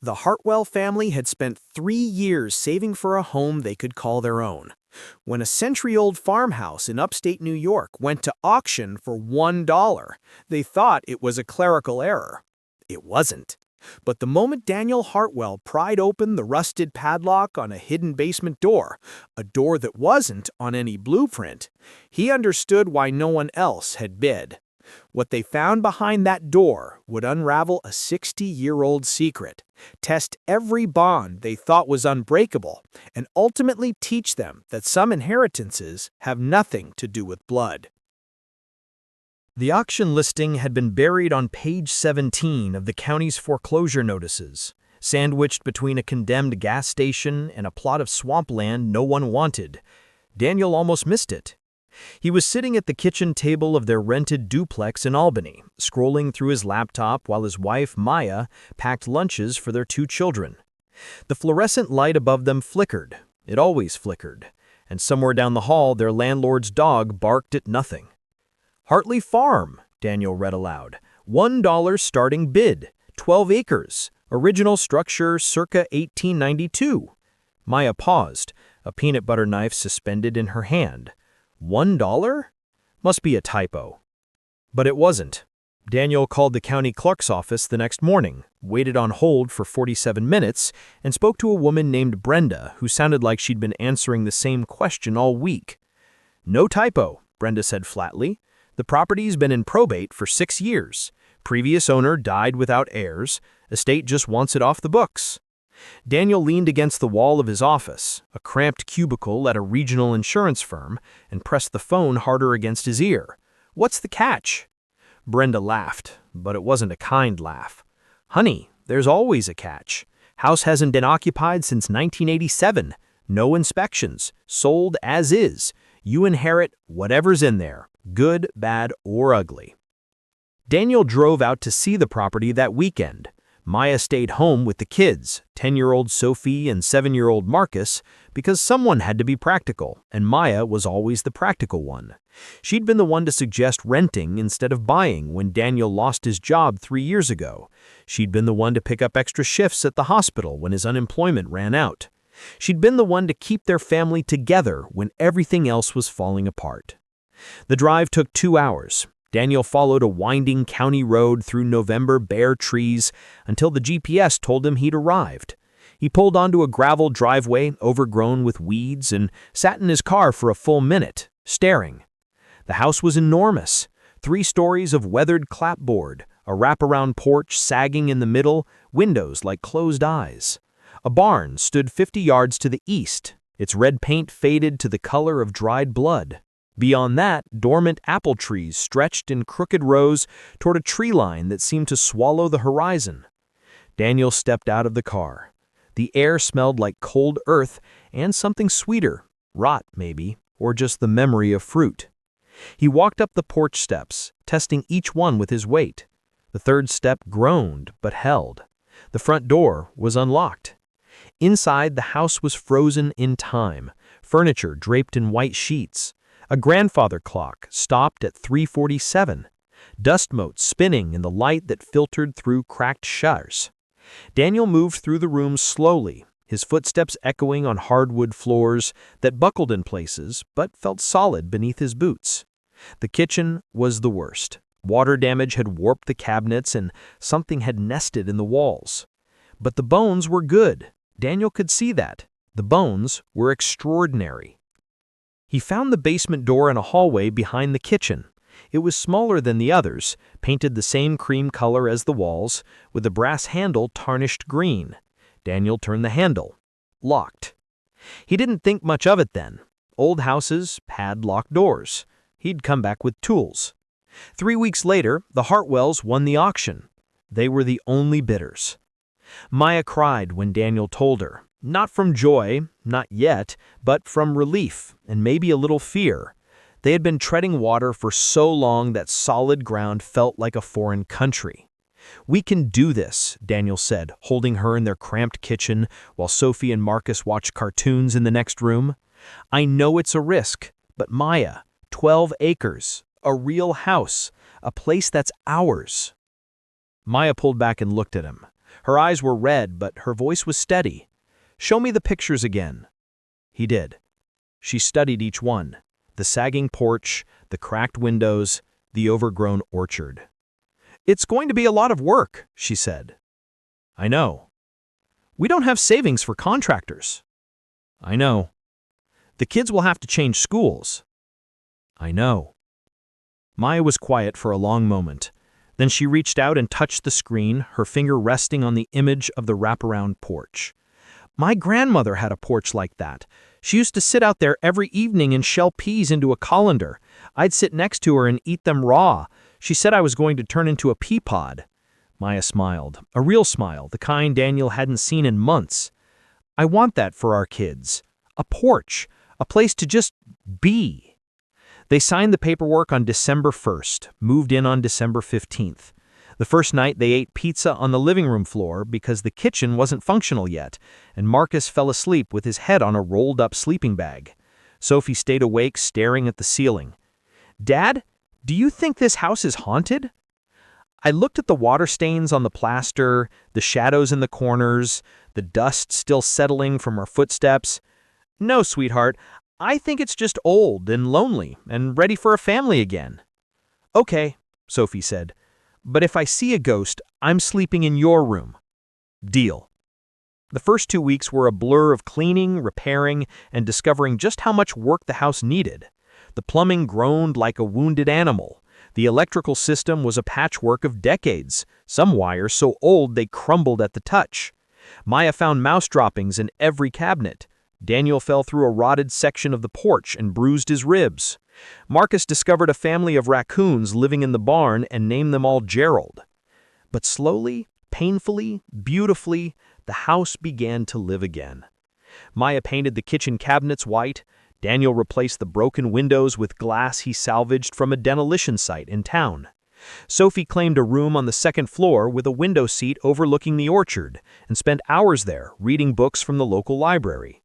The Hartwell family had spent 3 years saving for a home they could call their own. When a century-old farmhouse in upstate New York went to auction for $1, they thought it was a clerical error. It wasn't. But the moment Daniel Hartwell pried open the rusted padlock on a hidden basement door, a door that wasn't on any blueprint, he understood why no one else had bid. What they found behind that door would unravel a 60-year-old secret, test every bond they thought was unbreakable, and ultimately teach them that some inheritances have nothing to do with blood. The auction listing had been buried on page 17 of the county's foreclosure notices, sandwiched between a condemned gas station and a plot of swampland no one wanted. Daniel almost missed it. He was sitting at the kitchen table of their rented duplex in Albany, scrolling through his laptop while his wife, Maya, packed lunches for their 2 children. The fluorescent light above them flickered. It always flickered. And somewhere down the hall, their landlord's dog barked at nothing. "Hartley Farm," Daniel read aloud. $1 starting bid. 12 acres. Original structure circa 1892. Maya paused, a peanut butter knife suspended in her hand. $1? Must be a typo. But it wasn't. Daniel called the county clerk's office the next morning, waited on hold for 47 minutes, and spoke to a woman named Brenda who sounded like she'd been answering the same question all week. "No typo," Brenda said flatly. "The property's been in probate for 6 years. Previous owner died without heirs. Estate just wants it off the books." Daniel leaned against the wall of his office, a cramped cubicle at a regional insurance firm, and pressed the phone harder against his ear. "What's the catch?" Brenda laughed, but it wasn't a kind laugh. "Honey, there's always a catch. House hasn't been occupied since 1987. No inspections. Sold as is. You inherit whatever's in there, good, bad, or ugly." Daniel drove out to see the property that weekend. Maya stayed home with the kids, 10-year-old Sophie and 7-year-old Marcus, because someone had to be practical, and Maya was always the practical one. She'd been the one to suggest renting instead of buying when Daniel lost his job 3 years ago. She'd been the one to pick up extra shifts at the hospital when his unemployment ran out. She'd been the one to keep their family together when everything else was falling apart. The drive took 2 hours. Daniel followed a winding county road through November bare trees until the GPS told him he'd arrived. He pulled onto a gravel driveway overgrown with weeds and sat in his car for a full minute, staring. The house was enormous. 3 stories of weathered clapboard, a wraparound porch sagging in the middle, windows like closed eyes. A barn stood 50 yards to the east, its red paint faded to the color of dried blood. Beyond that, dormant apple trees stretched in crooked rows toward a tree line that seemed to swallow the horizon. Daniel stepped out of the car. The air smelled like cold earth and something sweeter, rot maybe, or just the memory of fruit. He walked up the porch steps, testing each one with his weight. The 3rd step groaned but held. The front door was unlocked. Inside, the house was frozen in time, furniture draped in white sheets. A grandfather clock stopped at 3:47, dust motes spinning in the light that filtered through cracked shutters. Daniel moved through the room slowly, his footsteps echoing on hardwood floors that buckled in places but felt solid beneath his boots. The kitchen was the worst. Water damage had warped the cabinets and something had nested in the walls. But the bones were good. Daniel could see that. The bones were extraordinary. He found the basement door in a hallway behind the kitchen. It was smaller than the others, painted the same cream color as the walls, with a brass handle tarnished green. Daniel turned the handle. Locked. He didn't think much of it then. Old houses had locked doors. He'd come back with tools. 3 weeks later, the Hartwells won the auction. They were the only bidders. Maya cried when Daniel told her. Not from joy, not yet, but from relief and maybe a little fear. They had been treading water for so long that solid ground felt like a foreign country. "We can do this," Daniel said, holding her in their cramped kitchen while Sophie and Marcus watched cartoons in the next room. "I know it's a risk, but Maya, 12 acres, a real house, a place that's ours." Maya pulled back and looked at him. Her eyes were red, but her voice was steady. "Show me the pictures again." He did. She studied each one: the sagging porch, the cracked windows, the overgrown orchard. "It's going to be a lot of work," she said. "I know." "We don't have savings for contractors." "I know." "The kids will have to change schools." "I know." Maya was quiet for a long moment. Then she reached out and touched the screen, her finger resting on the image of the wraparound porch. "My grandmother had a porch like that. She used to sit out there every evening and shell peas into a colander. I'd sit next to her and eat them raw. She said I was going to turn into a pea pod." Maya smiled, a real smile, the kind Daniel hadn't seen in months. "I want that for our kids. A porch, a place to just be." They signed the paperwork on December 1st, moved in on December 15th. The first night they ate pizza on the living room floor because the kitchen wasn't functional yet, and Marcus fell asleep with his head on a rolled-up sleeping bag. Sophie stayed awake, staring at the ceiling. "Dad, do you think this house is haunted?" I looked at the water stains on the plaster, the shadows in the corners, the dust still settling from our footsteps. "No, sweetheart, I think it's just old and lonely and ready for a family again." "Okay," Sophie said, "but if I see a ghost, I'm sleeping in your room." "Deal." The first 2 weeks were a blur of cleaning, repairing, and discovering just how much work the house needed. The plumbing groaned like a wounded animal. The electrical system was a patchwork of decades, some wires so old they crumbled at the touch. Maya found mouse droppings in every cabinet. Daniel fell through a rotted section of the porch and bruised his ribs. Marcus discovered a family of raccoons living in the barn and named them all Gerald. But slowly, painfully, beautifully, the house began to live again. Maya painted the kitchen cabinets white. Daniel replaced the broken windows with glass he salvaged from a demolition site in town. Sophie claimed a room on the second floor with a window seat overlooking the orchard and spent hours there reading books from the local library.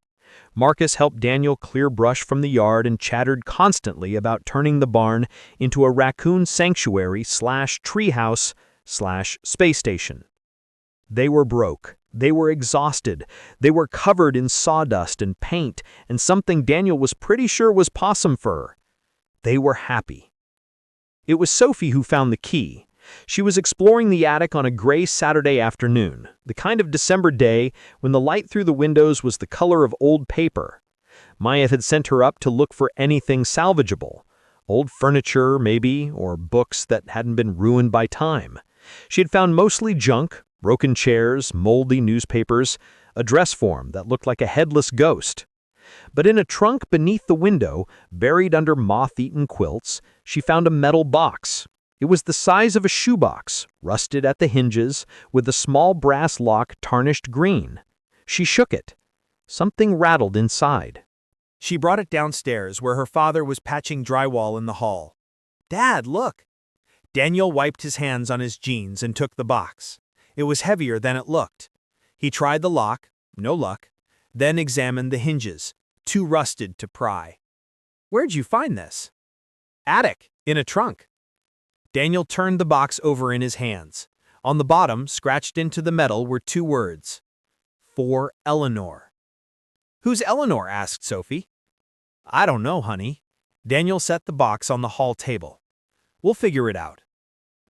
Marcus helped Daniel clear brush from the yard and chattered constantly about turning the barn into a raccoon sanctuary/treehouse/space station. They were broke. They were exhausted. They were covered in sawdust and paint and something Daniel was pretty sure was possum fur. They were happy. It was Sophie who found the key. She was exploring the attic on a gray Saturday afternoon, the kind of December day when the light through the windows was the color of old paper. Maya had sent her up to look for anything salvageable. Old furniture, maybe, or books that hadn't been ruined by time. She had found mostly junk, broken chairs, moldy newspapers, a dress form that looked like a headless ghost. But in a trunk beneath the window, buried under moth-eaten quilts, she found a metal box. It was the size of a shoebox, rusted at the hinges, with a small brass lock tarnished green. She shook it. Something rattled inside. She brought it downstairs, where her father was patching drywall in the hall. "Dad, look!" Daniel wiped his hands on his jeans and took the box. It was heavier than it looked. He tried the lock, no luck, then examined the hinges, too rusted to pry. "Where'd you find this?" "Attic, in a trunk." Daniel turned the box over in his hands. On the bottom, scratched into the metal, were 2 words. "For Eleanor." "Who's Eleanor?" asked Sophie. "I don't know, honey." Daniel set the box on the hall table. "We'll figure it out."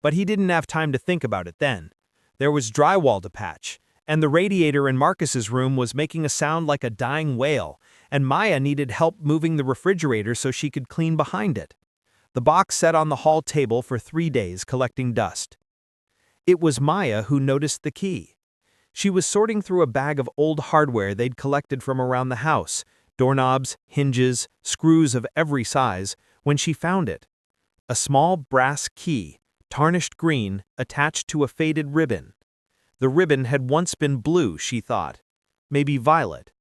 But he didn't have time to think about it then. There was drywall to patch, and the radiator in Marcus's room was making a sound like a dying whale, and Maya needed help moving the refrigerator so she could clean behind it. The box sat on the hall table for 3 days, collecting dust. It was Maya who noticed the key. She was sorting through a bag of old hardware they'd collected from around the house, doorknobs, hinges, screws of every size, when she found it. A small brass key, tarnished green, attached to a faded ribbon. The ribbon had once been blue, she thought. Maybe violet.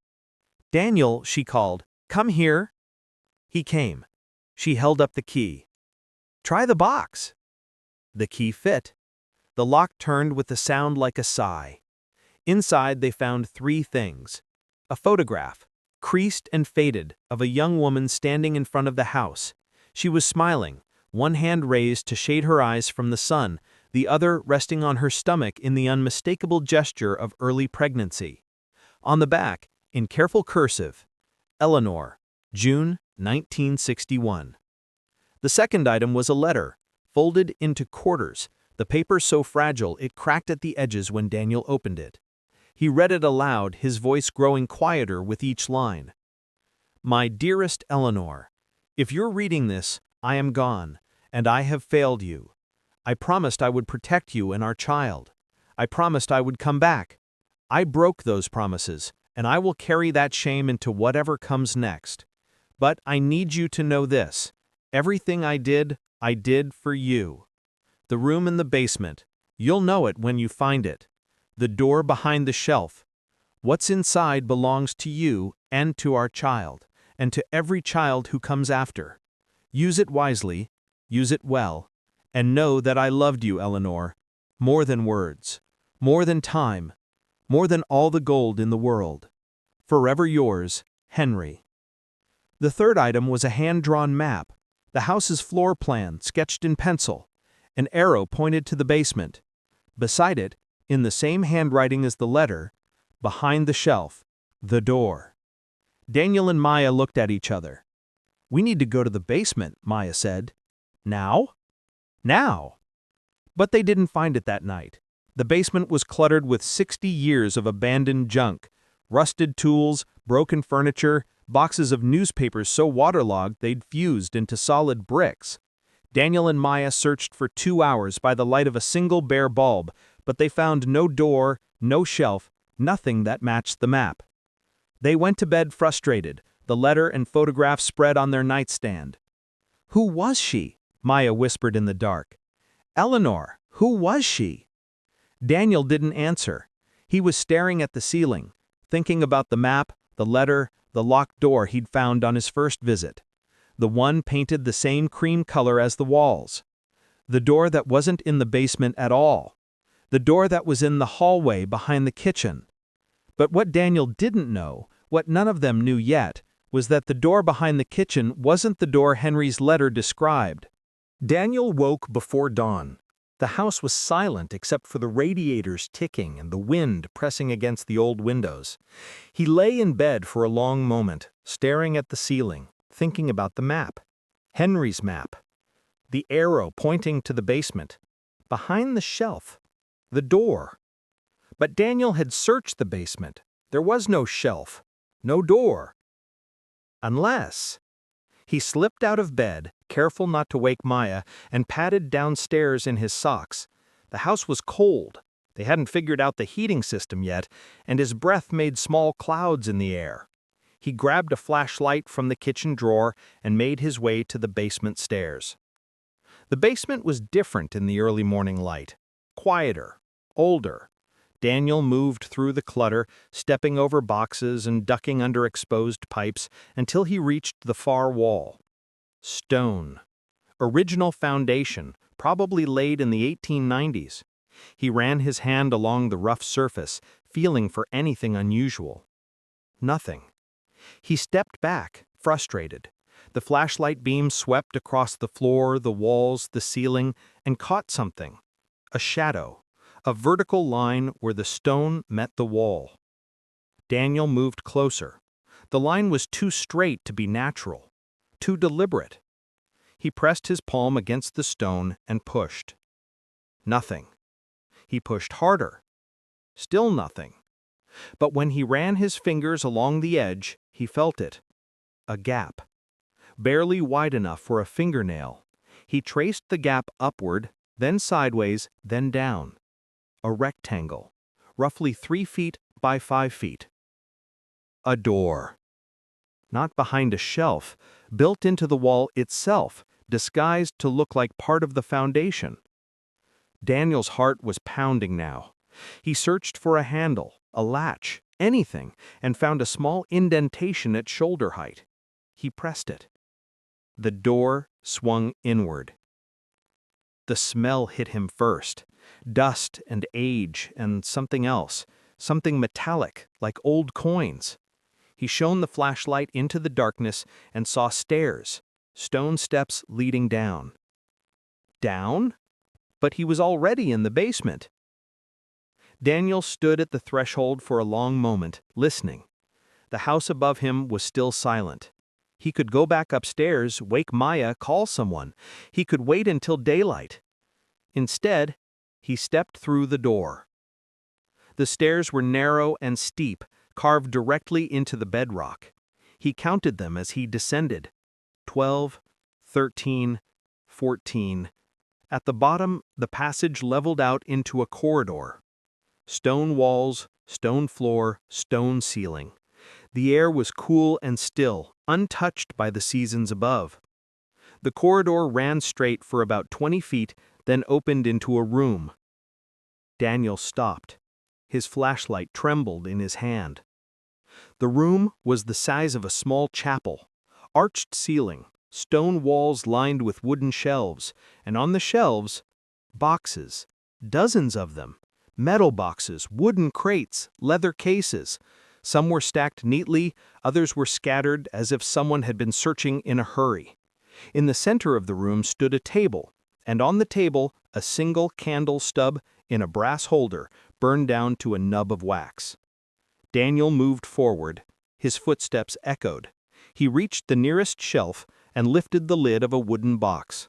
"Daniel," she called, "come here." He came. She held up the key. "Try the box." The key fit. The lock turned with a sound like a sigh. Inside they found 3 things. A photograph, creased and faded, of a young woman standing in front of the house. She was smiling, one hand raised to shade her eyes from the sun, the other resting on her stomach in the unmistakable gesture of early pregnancy. On the back, in careful cursive, Eleanor, June 1961. The second item was a letter, folded into quarters, the paper so fragile it cracked at the edges when Daniel opened it. He read it aloud, his voice growing quieter with each line. My dearest Eleanor, if you're reading this, I am gone, and I have failed you. I promised I would protect you and our child. I promised I would come back. I broke those promises, and I will carry that shame into whatever comes next. But I need you to know this. Everything I did for you. The room in the basement. You'll know it when you find it. The door behind the shelf. What's inside belongs to you and to our child, and to every child who comes after. Use it wisely, use it well, and know that I loved you, Eleanor, more than words, more than time, more than all the gold in the world. Forever yours, Henry. The third item was a hand-drawn map, the house's floor plan sketched in pencil. An arrow pointed to the basement. Beside it, in the same handwriting as the letter, behind the shelf, the door. Daniel and Maya looked at each other. We need to go to the basement, Maya said. Now? Now! But they didn't find it that night. The basement was cluttered with 60 years of abandoned junk, rusted tools, broken furniture, boxes of newspapers so waterlogged they'd fused into solid bricks. Daniel and Maya searched for 2 hours by the light of a single bare bulb, but they found no door, no shelf, nothing that matched the map. They went to bed frustrated, the letter and photograph spread on their nightstand. Who was she? Maya whispered in the dark. Eleanor, who was she? Daniel didn't answer. He was staring at the ceiling, thinking about the map, the letter, the locked door he'd found on his first visit. The one painted the same cream color as the walls. The door that wasn't in the basement at all. The door that was in the hallway behind the kitchen. But what Daniel didn't know, what none of them knew yet, was that the door behind the kitchen wasn't the door Henry's letter described. Daniel woke before dawn. The house was silent except for the radiators ticking and the wind pressing against the old windows. He lay in bed for a long moment, staring at the ceiling, thinking about the map. Henry's map. The arrow pointing to the basement. Behind the shelf. The door. But Daniel had searched the basement. There was no shelf. No door. Unless... He slipped out of bed, careful not to wake Maya, and padded downstairs in his socks. The house was cold. They hadn't figured out the heating system yet, and his breath made small clouds in the air. He grabbed a flashlight from the kitchen drawer and made his way to the basement stairs. The basement was different in the early morning light. Quieter. Older. Daniel moved through the clutter, stepping over boxes and ducking under exposed pipes until he reached the far wall. Stone. Original foundation, probably laid in the 1890s. He ran his hand along the rough surface, feeling for anything unusual. Nothing. He stepped back, frustrated. The flashlight beam swept across the floor, the walls, the ceiling, and caught something. A shadow. A vertical line where the stone met the wall. Daniel moved closer. The line was too straight to be natural, too deliberate. He pressed his palm against the stone and pushed. Nothing. He pushed harder. Still nothing. But when he ran his fingers along the edge, he felt it. A gap. Barely wide enough for a fingernail. He traced the gap upward, then sideways, then down. A rectangle, roughly 3 feet by 5 feet. A door. Not behind a shelf, built into the wall itself, disguised to look like part of the foundation. Daniel's heart was pounding now. He searched for a handle, a latch, anything, and found a small indentation at shoulder height. He pressed it. The door swung inward. The smell hit him first. Dust and age and something else, something metallic, like old coins. He shone the flashlight into the darkness and saw stairs, stone steps leading down. Down? but he was already in the basement. Daniel stood at the threshold for a long moment, listening. The house above him was still silent. He could go back upstairs, wake Maya, call someone. He could wait until daylight. Instead, he stepped through the door. The stairs were narrow and steep, carved directly into the bedrock. He counted them as he descended. 12, 13, 14. At the bottom, the passage leveled out into a corridor. Stone walls, stone floor, stone ceiling. The air was cool and still, untouched by the seasons above. The corridor ran straight for about 20 feet, then opened into a room. Daniel stopped. His flashlight trembled in his hand. The room was the size of a small chapel. Arched ceiling, stone walls lined with wooden shelves, and on the shelves, boxes, dozens of them. Metal boxes, wooden crates, leather cases. Some were stacked neatly, others were scattered as if someone had been searching in a hurry. In the center of the room stood a table, and on the table, a single candle stub in a brass holder burned down to a nub of wax. Daniel moved forward. His footsteps echoed. He reached the nearest shelf and lifted the lid of a wooden box.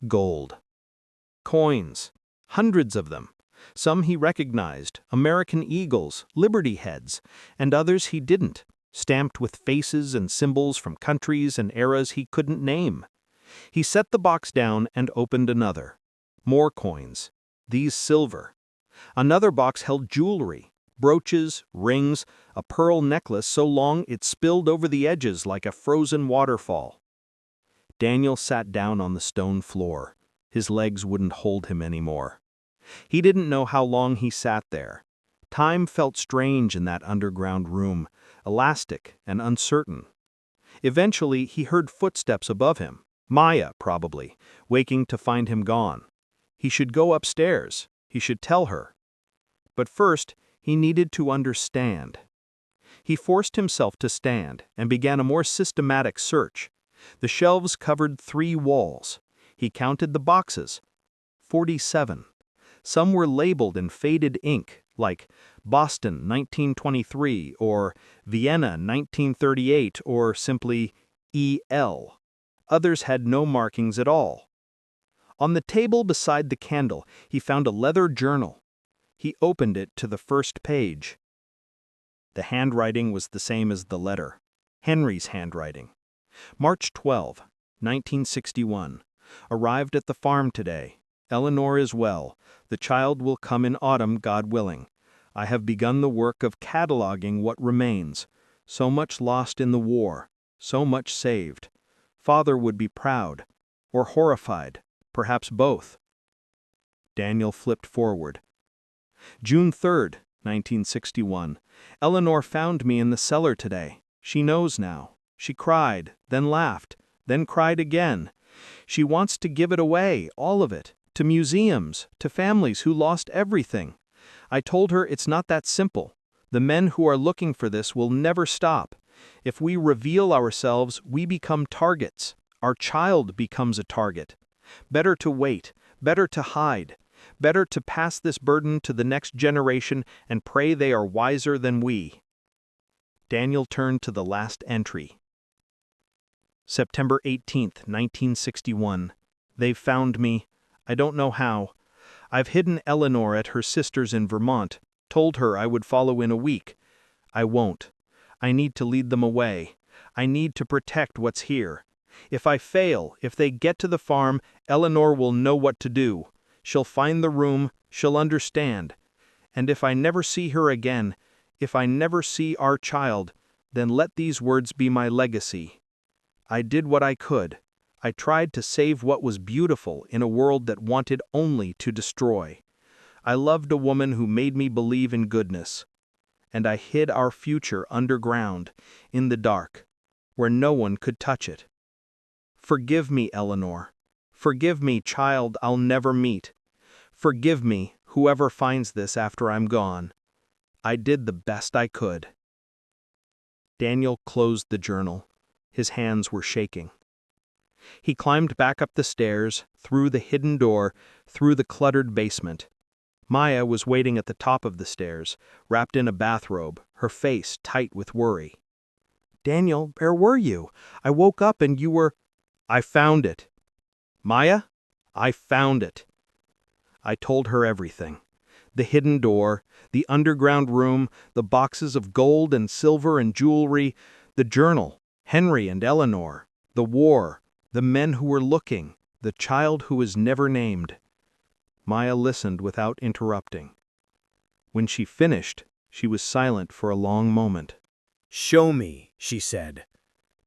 Gold. Coins. Hundreds of them. Some he recognized, American eagles, Liberty heads, and others he didn't, stamped with faces and symbols from countries and eras he couldn't name. He set the box down and opened another. More coins. These silver. Another box held jewelry, brooches, rings, a pearl necklace so long it spilled over the edges like a frozen waterfall. Daniel sat down on the stone floor. His legs wouldn't hold him anymore. He didn't know how long he sat there. Time felt strange in that underground room, elastic and uncertain. Eventually, he heard footsteps above him. Maya, probably, waking to find him gone. He should go upstairs. He should tell her. But first, he needed to understand. He forced himself to stand and began a more systematic search. The shelves covered 3 walls. He counted the boxes. 47. Some were labeled in faded ink, like Boston 1923 or Vienna 1938 or simply E.L. Others had no markings at all. On the table beside the candle, he found a leather journal. He opened it to the first page. The handwriting was the same as the letter. Henry's handwriting. March 12, 1961. Arrived at the farm today. Eleanor is well. The child will come in autumn, God willing. I have begun the work of cataloging what remains. So much lost in the war. So much saved. Father would be proud. Or horrified. Perhaps both. Daniel flipped forward. June 3rd, 1961. Eleanor found me in the cellar today. She knows now. She cried, then laughed, then cried again. She wants to give it away, all of it, to museums, to families who lost everything. I told her it's not that simple. The men who are looking for this will never stop. If we reveal ourselves, we become targets. Our child becomes a target. Better to wait, better to hide, better to pass this burden to the next generation and pray they are wiser than we. Daniel turned to the last entry. September 18th, 1961. They've found me. I don't know how. I've hidden Eleanor at her sister's in Vermont, told her I would follow in a week. I won't. I need to lead them away. I need to protect what's here. If I fail, if they get to the farm, Eleanor will know what to do. She'll find the room, she'll understand. And if I never see her again, if I never see our child, then let these words be my legacy. I did what I could. I tried to save what was beautiful in a world that wanted only to destroy. I loved a woman who made me believe in goodness. And I hid our future underground, in the dark, where no one could touch it. Forgive me, Eleanor. Forgive me, child I'll never meet. Forgive me, whoever finds this after I'm gone. I did the best I could. Daniel closed the journal. His hands were shaking. He climbed back up the stairs, through the hidden door, through the cluttered basement. Maya was waiting at the top of the stairs, wrapped in a bathrobe, her face tight with worry. "Daniel, where were you? I woke up and you were—" "I found it. Maya, I found it." I told her everything. The hidden door, the underground room, the boxes of gold and silver and jewelry, the journal, Henry and Eleanor, the war, the men who were looking, the child who was never named. Maya listened without interrupting. When she finished, she was silent for a long moment. "Show me," she said.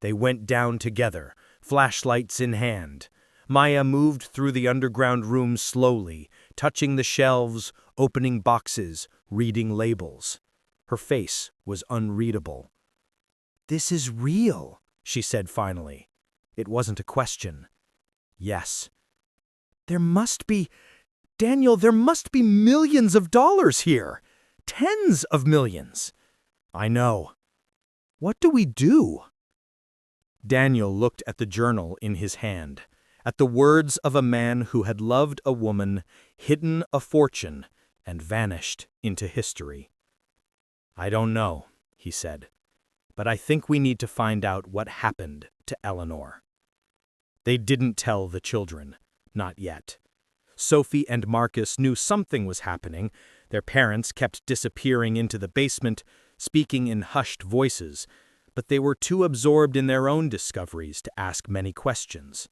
They went down together, flashlights in hand. Maya moved through the underground room slowly, touching the shelves, opening boxes, reading labels. Her face was unreadable. "This is real," she said finally. It wasn't a question. "Yes." "There must be, Daniel, there must be millions of dollars here. Tens of millions." "I know. What do we do?" Daniel looked at the journal in his hand, at the words of a man who had loved a woman, hidden a fortune, and vanished into history. "I don't know," he said, "but I think we need to find out what happened to Eleanor." They didn't tell the children, not yet. Sophie and Marcus knew something was happening. Their parents kept disappearing into the basement, speaking in hushed voices, but they were too absorbed in their own discoveries to ask many questions.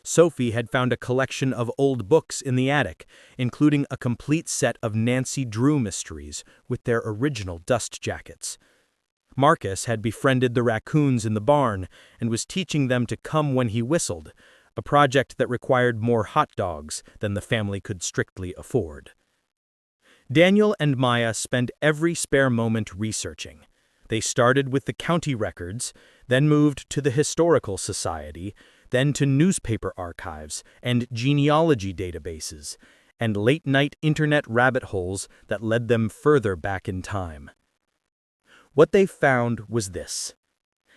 Sophie had found a collection of old books in the attic, including a complete set of Nancy Drew mysteries with their original dust jackets. Marcus had befriended the raccoons in the barn and was teaching them to come when he whistled, a project that required more hot dogs than the family could strictly afford. Daniel and Maya spent every spare moment researching. They started with the county records, then moved to the Historical Society, then to newspaper archives and genealogy databases, and late-night internet rabbit holes that led them further back in time. What they found was this.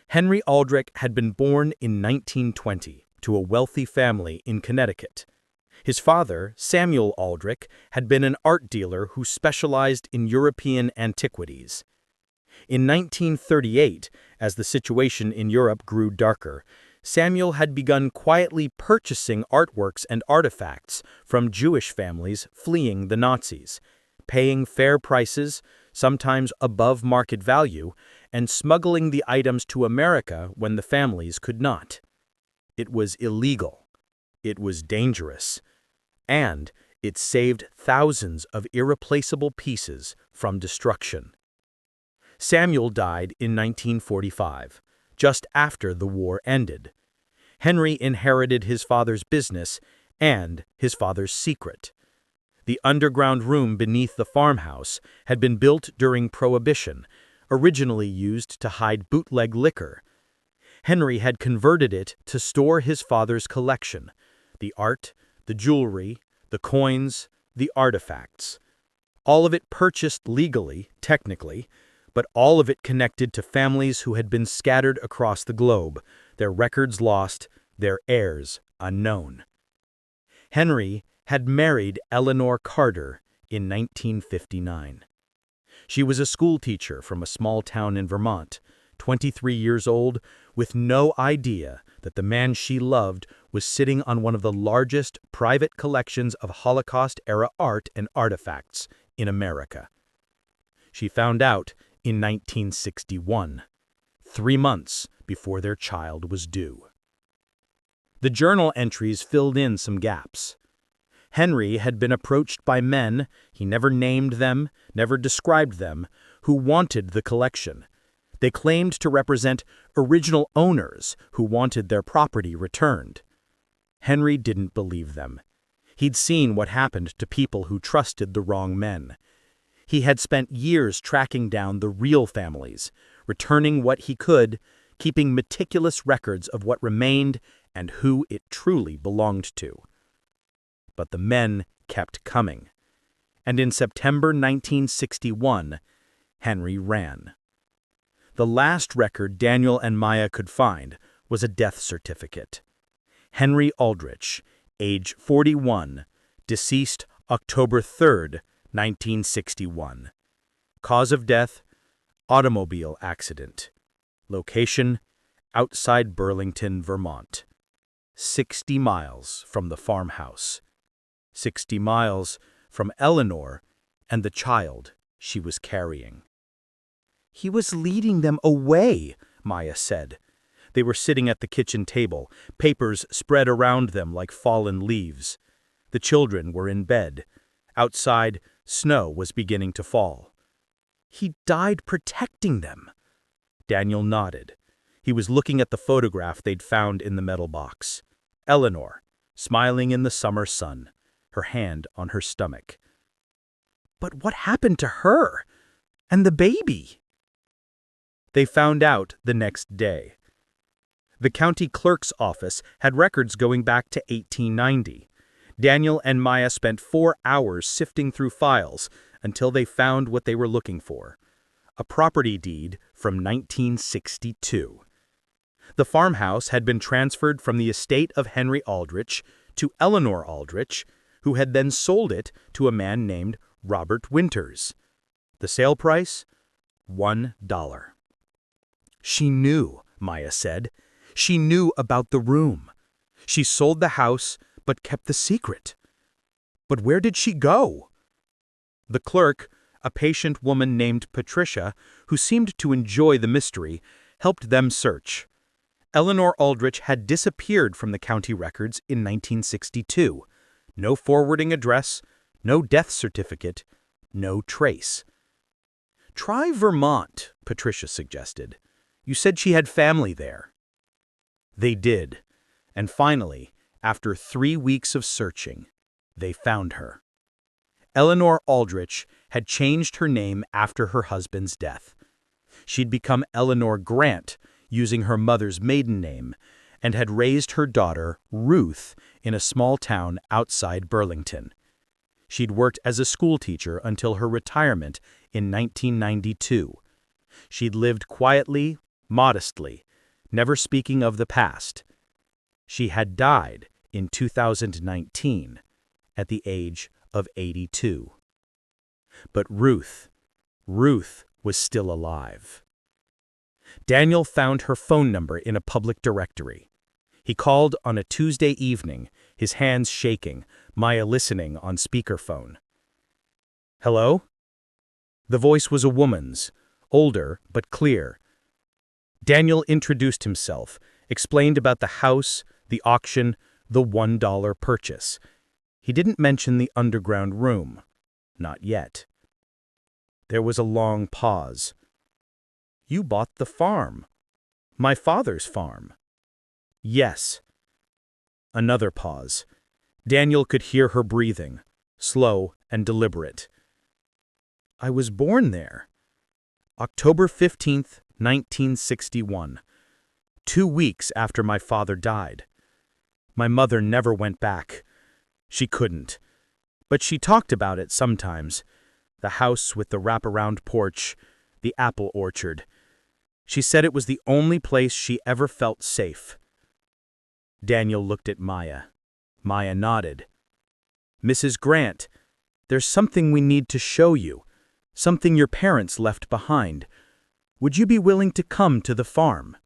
Henry Aldrich had been born in 1920 to a wealthy family in Connecticut. His father, Samuel Aldrich, had been an art dealer who specialized in European antiquities. In 1938, as the situation in Europe grew darker, Samuel had begun quietly purchasing artworks and artifacts from Jewish families fleeing the Nazis, paying fair prices, sometimes above market value, and smuggling the items to America when the families could not. It was illegal. It was dangerous. And it saved thousands of irreplaceable pieces from destruction. Samuel died in 1945, just after the war ended. Henry inherited his father's business and his father's secret. The underground room beneath the farmhouse had been built during Prohibition, originally used to hide bootleg liquor. Henry had converted it to store his father's collection, the art, the jewelry, the coins, the artifacts. All of it purchased legally, technically, but all of it connected to families who had been scattered across the globe, their records lost, their heirs unknown. Henry had married Eleanor Carter in 1959. She was a schoolteacher from a small town in Vermont, 23 years old, with no idea that the man she loved was sitting on one of the largest private collections of Holocaust-era art and artifacts in America. She found out in 1961, 3 months before their child was due. The journal entries filled in some gaps. Henry had been approached by men, he never named them, never described them, who wanted the collection. They claimed to represent original owners who wanted their property returned. Henry didn't believe them. He'd seen what happened to people who trusted the wrong men. He had spent years tracking down the real families, returning what he could, keeping meticulous records of what remained and who it truly belonged to. But the men kept coming. And in September 1961, Henry ran. The last record Daniel and Maya could find was a death certificate. Henry Aldrich, age 41, deceased October 3, 1961. Cause of death, automobile accident. Location, outside Burlington, Vermont. 60 miles from the farmhouse. 60 miles from Eleanor and the child she was carrying. "He was leading them away," Maya said. They were sitting at the kitchen table, papers spread around them like fallen leaves. The children were in bed. Outside, snow was beginning to fall. "He died protecting them." Daniel nodded. He was looking at the photograph they'd found in the metal box. Eleanor, smiling in the summer sun, her hand on her stomach. "But what happened to her? And the baby?" They found out the next day. The county clerk's office had records going back to 1890. Daniel and Maya spent 4 hours sifting through files until they found what they were looking for: a property deed from 1962. The farmhouse had been transferred from the estate of Henry Aldrich to Eleanor Aldrich, who had then sold it to a man named Robert Winters. The sale price? $1. She knew, Maya said. She knew about the room. She sold the house, but kept the secret. But where did she go? The clerk, a patient woman named Patricia, who seemed to enjoy the mystery, helped them search. Eleanor Aldrich had disappeared from the county records in 1962. No forwarding address, no death certificate, no trace. "Try Vermont," Patricia suggested. "You said she had family there." They did, and finally, after 3 weeks of searching, they found her. Eleanor Aldrich had changed her name after her husband's death. She'd become Eleanor Grant, using her mother's maiden name, and had raised her daughter, Ruth, in a small town outside Burlington. She'd worked as a schoolteacher until her retirement in 1992. She'd lived quietly, modestly, never speaking of the past. She had died in 2019 at the age of 82. But Ruth was still alive. Daniel found her phone number in a public directory. He called on a Tuesday evening, his hands shaking, Maya listening on speakerphone. "Hello?" The voice was a woman's, older but clear. Daniel introduced himself, explained about the house, the auction, the $1 purchase. He didn't mention the underground room. Not yet. There was a long pause. "You bought the farm. My father's farm." "Yes." Another pause. Daniel could hear her breathing, slow and deliberate. "I was born there. October 15th, 1961. 2 weeks after my father died. My mother never went back. She couldn't. But she talked about it sometimes. The house with the wraparound porch, the apple orchard. She said it was the only place she ever felt safe." Daniel looked at Maya. Maya nodded. "Mrs. Grant, there's something we need to show you, something your parents left behind. Would you be willing to come to the farm?"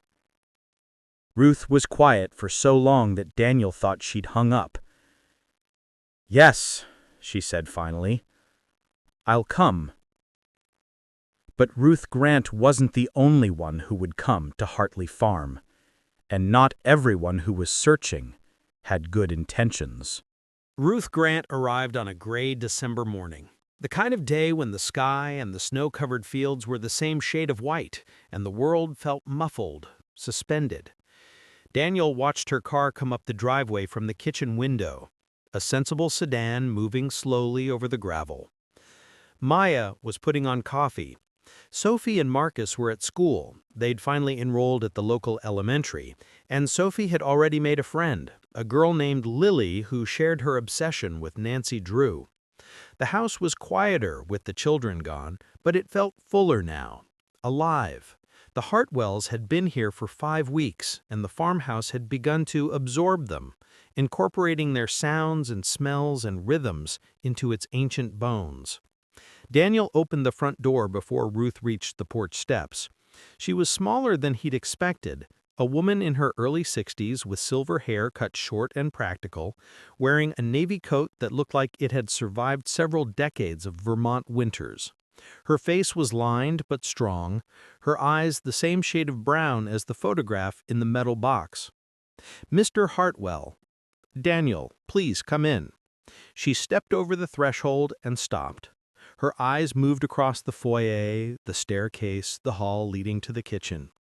Ruth was quiet for so long that Daniel thought she'd hung up. "Yes," she said finally. "I'll come." But Ruth Grant wasn't the only one who would come to Hartley Farm, and not everyone who was searching had good intentions. Ruth Grant arrived on a gray December morning, the kind of day when the sky and the snow-covered fields were the same shade of white, and the world felt muffled, suspended. Daniel watched her car come up the driveway from the kitchen window, a sensible sedan moving slowly over the gravel. Maya was putting on coffee. Sophie and Marcus were at school. They'd finally enrolled at the local elementary, and Sophie had already made a friend, a girl named Lily who shared her obsession with Nancy Drew. The house was quieter with the children gone, but it felt fuller now, alive. The Hartwells had been here for 5 weeks, and the farmhouse had begun to absorb them, incorporating their sounds and smells and rhythms into its ancient bones. Daniel opened the front door before Ruth reached the porch steps. She was smaller than he'd expected, a woman in her early 60s with silver hair cut short and practical, wearing a navy coat that looked like it had survived several decades of Vermont winters. Her face was lined but strong, her eyes the same shade of brown as the photograph in the metal box. "Mr. Hartwell." "Daniel, please come in." She stepped over the threshold and stopped. Her eyes moved across the foyer, the staircase, the hall leading to the kitchen.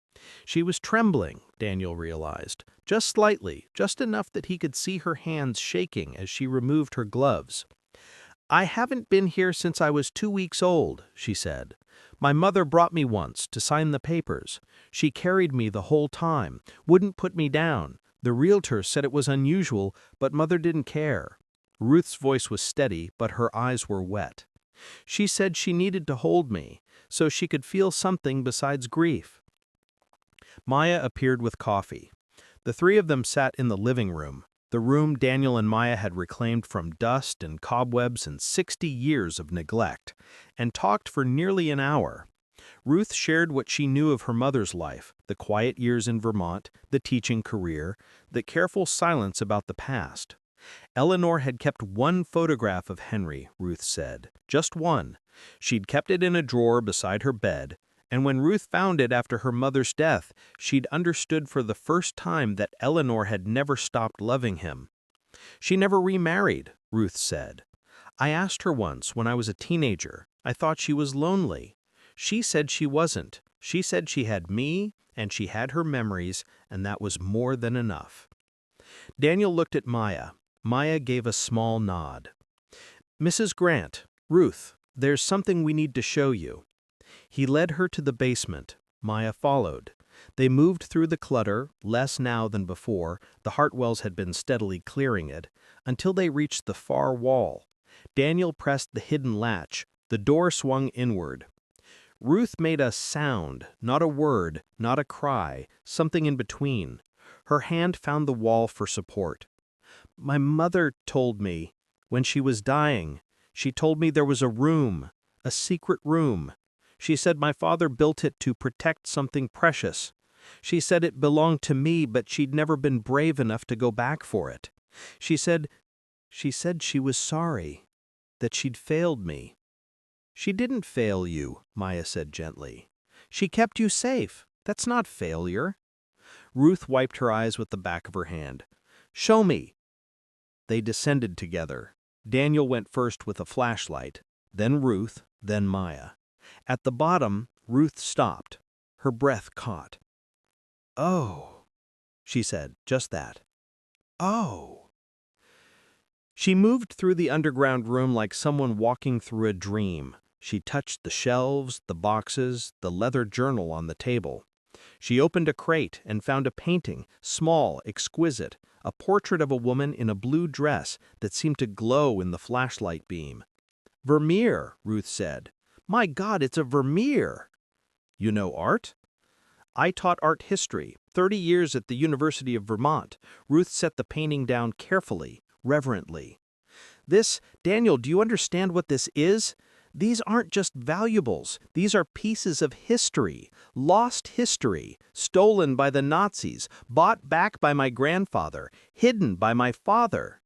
She was trembling, Daniel realized, just slightly, just enough that he could see her hands shaking as she removed her gloves. "I haven't been here since I was 2 weeks old," she said. "My mother brought me once to sign the papers. She carried me the whole time, wouldn't put me down. The realtor said it was unusual, but Mother didn't care." Ruth's voice was steady, but her eyes were wet. "She said she needed to hold me, so she could feel something besides grief." Maya appeared with coffee. The three of them sat in the living room, the room Daniel and Maya had reclaimed from dust and cobwebs and 60 years of neglect, and talked for nearly an hour. Ruth shared what she knew of her mother's life, the quiet years in Vermont, the teaching career, the careful silence about the past. Eleanor had kept one photograph of Henry, Ruth said, just one. She'd kept it in a drawer beside her bed, and when Ruth found it after her mother's death, she'd understood for the first time that Eleanor had never stopped loving him. "She never remarried," Ruth said. "I asked her once when I was a teenager. I thought she was lonely. She said she wasn't. She said she had me, and she had her memories, and that was more than enough." Daniel looked at Maya. Maya gave a small nod. "Mrs. Grant, Ruth, there's something we need to show you." He led her to the basement. Maya followed. They moved through the clutter, less now than before, the Hartwells had been steadily clearing it, until they reached the far wall. Daniel pressed the hidden latch. The door swung inward. Ruth made a sound, not a word, not a cry, something in between. Her hand found the wall for support. "My mother told me, when she was dying, she told me there was a room, a secret room. She said my father built it to protect something precious. She said it belonged to me, but she'd never been brave enough to go back for it. She said she was sorry, that she'd failed me." "She didn't fail you," Maya said gently. "She kept you safe. That's not failure." Ruth wiped her eyes with the back of her hand. "Show me." They descended together. Daniel went first with a flashlight, then Ruth, then Maya. At the bottom, Ruth stopped. Her breath caught. "Oh," she said, just that. "Oh." She moved through the underground room like someone walking through a dream. She touched the shelves, the boxes, the leather journal on the table. She opened a crate and found a painting, small, exquisite, a portrait of a woman in a blue dress that seemed to glow in the flashlight beam. "Vermeer," Ruth said. "My God, it's a Vermeer." "You know art?" "I taught art history, 30 years at the University of Vermont." Ruth set the painting down carefully, reverently. Daniel, do you understand what this is? These aren't just valuables. These are pieces of history, lost history, stolen by the Nazis, bought back by my grandfather, hidden by my father."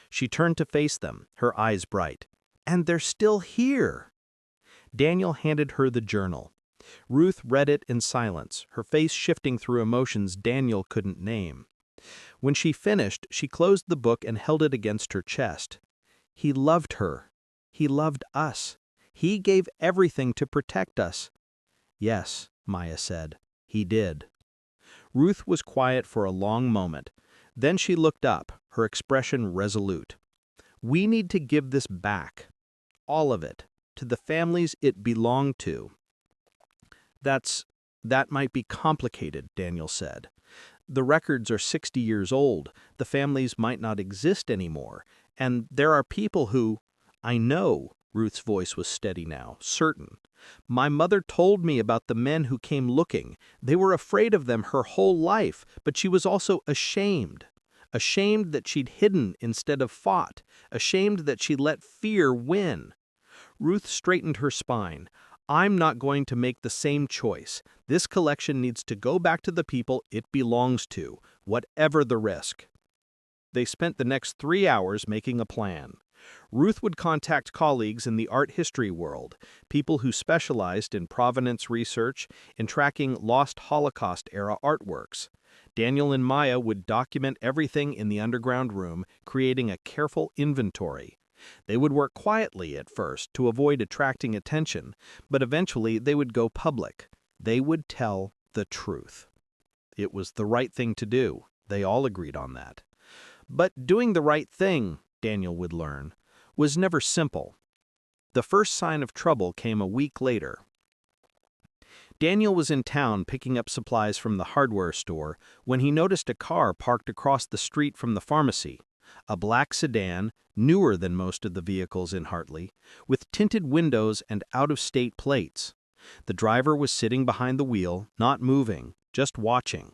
She turned to face them, her eyes bright. "And they're still here." Daniel handed her the journal. Ruth read it in silence, her face shifting through emotions Daniel couldn't name. When she finished, she closed the book and held it against her chest. "He loved her. He loved us. He gave everything to protect us." "Yes," Maya said, "he did." Ruth was quiet for a long moment. Then she looked up, her expression resolute. "We need to give this back. All of it. To the families it belonged to." That might be complicated," Daniel said. "The records are 60 years old, the families might not exist anymore, and there are people who—" "I know," Ruth's voice was steady now, certain. My mother told me about the men who came looking. They were afraid of them her whole life, but she was also ashamed. Ashamed that she'd hidden instead of fought. Ashamed that she let fear win. Ruth straightened her spine. I'm not going to make the same choice. This collection needs to go back to the people it belongs to, whatever the risk. They spent the next 3 hours making a plan. Ruth would contact colleagues in the art history world, people who specialized in provenance research, in tracking lost Holocaust-era artworks. Daniel and Maya would document everything in the underground room, creating a careful inventory. They would work quietly at first to avoid attracting attention, but eventually they would go public. They would tell the truth. It was the right thing to do. They all agreed on that. But doing the right thing, Daniel would learn, was never simple. The first sign of trouble came a week later. Daniel was in town picking up supplies from the hardware store when he noticed a car parked across the street from the pharmacy. A black sedan, newer than most of the vehicles in Hartley, with tinted windows and out-of-state plates. The driver was sitting behind the wheel, not moving, just watching.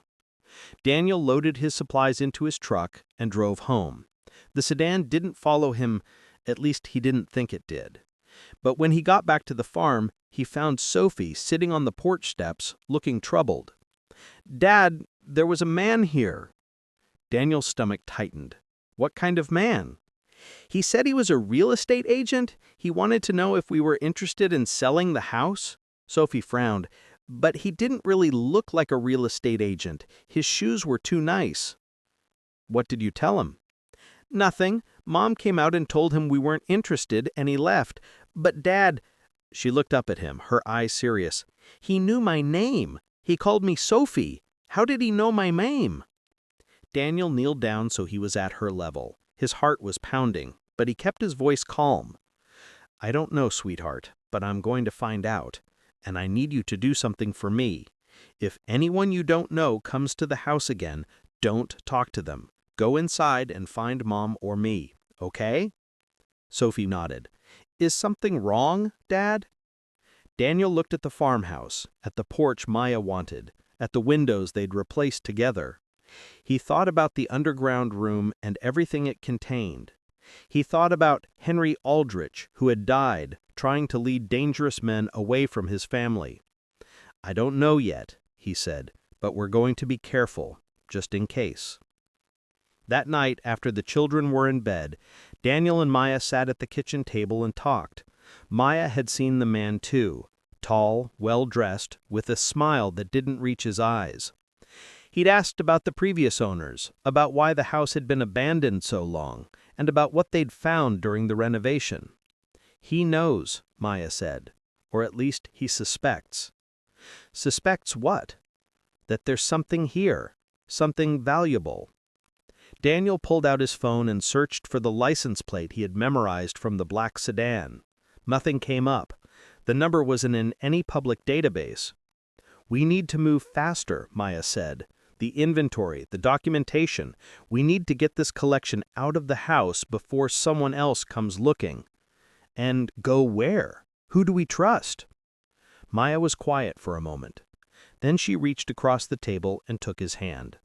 Daniel loaded his supplies into his truck and drove home. The sedan didn't follow him, at least he didn't think it did. But when he got back to the farm, he found Sophie sitting on the porch steps, looking troubled. "Dad, there was a man here." Daniel's stomach tightened. "What kind of man?" "He said he was a real estate agent. He wanted to know if we were interested in selling the house." Sophie frowned. "But he didn't really look like a real estate agent. His shoes were too nice." "What did you tell him?" "Nothing. Mom came out and told him we weren't interested, and he left. But Dad—" She looked up at him, her eyes serious. "He knew my name. He called me Sophie. How did he know my name?" Daniel kneeled down so he was at her level. His heart was pounding, but he kept his voice calm. "I don't know, sweetheart, but I'm going to find out. And I need you to do something for me. If anyone you don't know comes to the house again, don't talk to them. Go inside and find Mom or me, okay?" Sophie nodded. "Is something wrong, Dad?" Daniel looked at the farmhouse, at the porch Maya wanted, at the windows they'd replaced together. He thought about the underground room and everything it contained. He thought about Henry Aldrich, who had died, trying to lead dangerous men away from his family. "I don't know yet," he said, "but we're going to be careful, just in case." That night, after the children were in bed, Daniel and Maya sat at the kitchen table and talked. Maya had seen the man too, tall, well-dressed, with a smile that didn't reach his eyes. He'd asked about the previous owners, about why the house had been abandoned so long, and about what they'd found during the renovation. "He knows," Maya said, "or at least he suspects." "Suspects what?" "That there's something here, something valuable." Daniel pulled out his phone and searched for the license plate he had memorized from the black sedan. Nothing came up. The number wasn't in any public database. "We need to move faster," Maya said. "The inventory, the documentation. We need to get this collection out of the house before someone else comes looking." "And go where? Who do we trust?" Maya was quiet for a moment. Then she reached across the table and took his hand.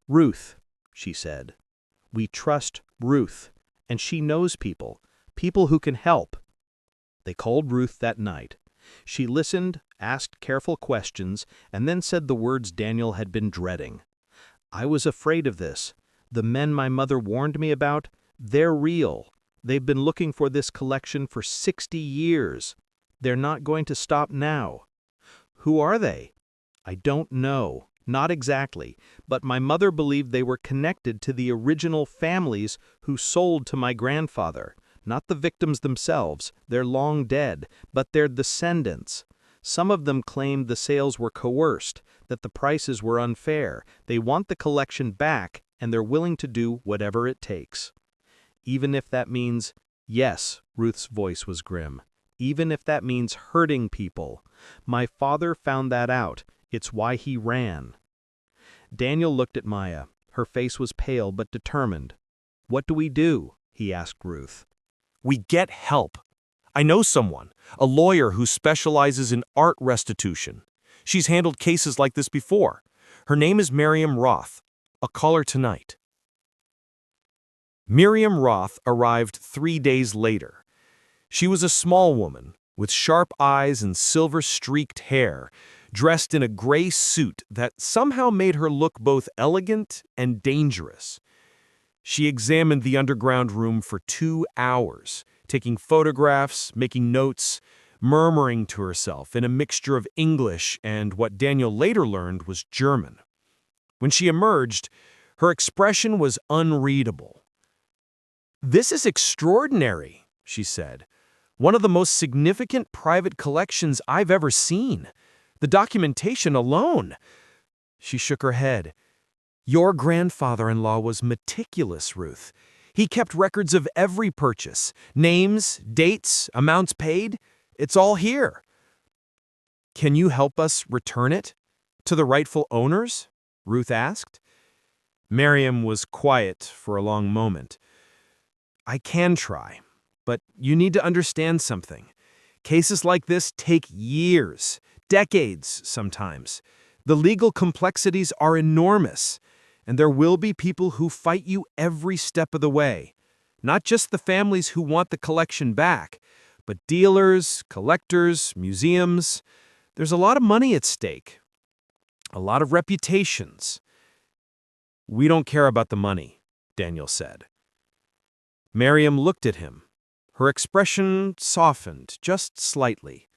"Ruth," she said. "We trust Ruth, and she knows people who can help." They called Ruth that night. She listened, asked careful questions, and then said the words Daniel had been dreading. "I was afraid of this. The men my mother warned me about, they're real. They've been looking for this collection for 60 years. They're not going to stop now." "Who are they?" "I don't know. Not exactly. But my mother believed they were connected to the original families who sold to my grandfather. Not the victims themselves, they're long dead, but their descendants. Some of them claimed the sales were coerced, that the prices were unfair. They want the collection back, and they're willing to do whatever it takes." "Even if that means—" "Yes," Ruth's voice was grim. "Even if that means hurting people. My father found that out. It's why he ran." Daniel looked at Maya. Her face was pale but determined. "What do we do?" he asked Ruth. "We get help. I know someone, a lawyer who specializes in art restitution. She's handled cases like this before. Her name is Miriam Roth. I'll call her tonight." Miriam Roth arrived 3 days later. She was a small woman with sharp eyes and silver-streaked hair, dressed in a gray suit that somehow made her look both elegant and dangerous. She examined the underground room for 2 hours, taking photographs, making notes, murmuring to herself in a mixture of English and what Daniel later learned was German. When she emerged, her expression was unreadable. "This is extraordinary," she said. "One of the most significant private collections I've ever seen. The documentation alone." She shook her head. "Your grandfather-in-law was meticulous, Ruth. He kept records of every purchase, names, dates, amounts paid. It's all here." "Can you help us return it to the rightful owners?" Ruth asked. Miriam was quiet for a long moment. "I can try, but you need to understand something. Cases like this take years, decades sometimes. The legal complexities are enormous, and there will be people who fight you every step of the way. Not just the families who want the collection back, but dealers, collectors, museums. There's a lot of money at stake, a lot of reputations." "We don't care about the money," Daniel said. Miriam looked at him. Her expression softened just slightly.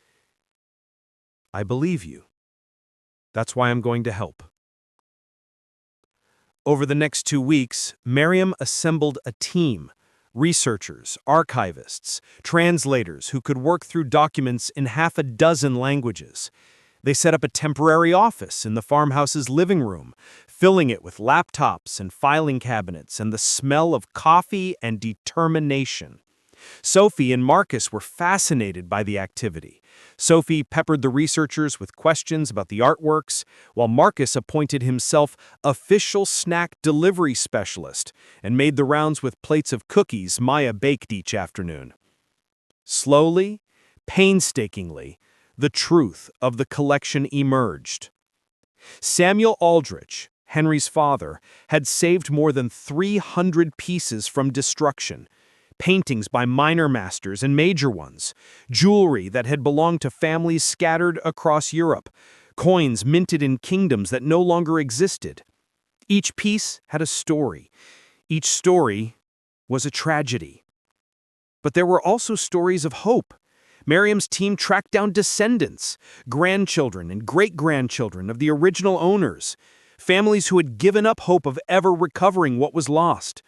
"I believe you. That's why I'm going to help." Over the next 2 weeks, Miriam assembled a team: researchers, archivists, translators who could work through documents in 6 languages. They set up a temporary office in the farmhouse's living room, filling it with laptops and filing cabinets and the smell of coffee and determination. Sophie and Marcus were fascinated by the activity. Sophie peppered the researchers with questions about the artworks, while Marcus appointed himself official snack delivery specialist and made the rounds with plates of cookies Maya baked each afternoon. Slowly, painstakingly, the truth of the collection emerged. Samuel Aldrich, Henry's father, had saved more than 300 pieces from destruction: paintings by minor masters and major ones, jewelry that had belonged to families scattered across Europe, coins minted in kingdoms that no longer existed. Each piece had a story. Each story was a tragedy. But there were also stories of hope. Miriam's team tracked down descendants, grandchildren and great-grandchildren of the original owners, families who had given up hope of ever recovering what was lost.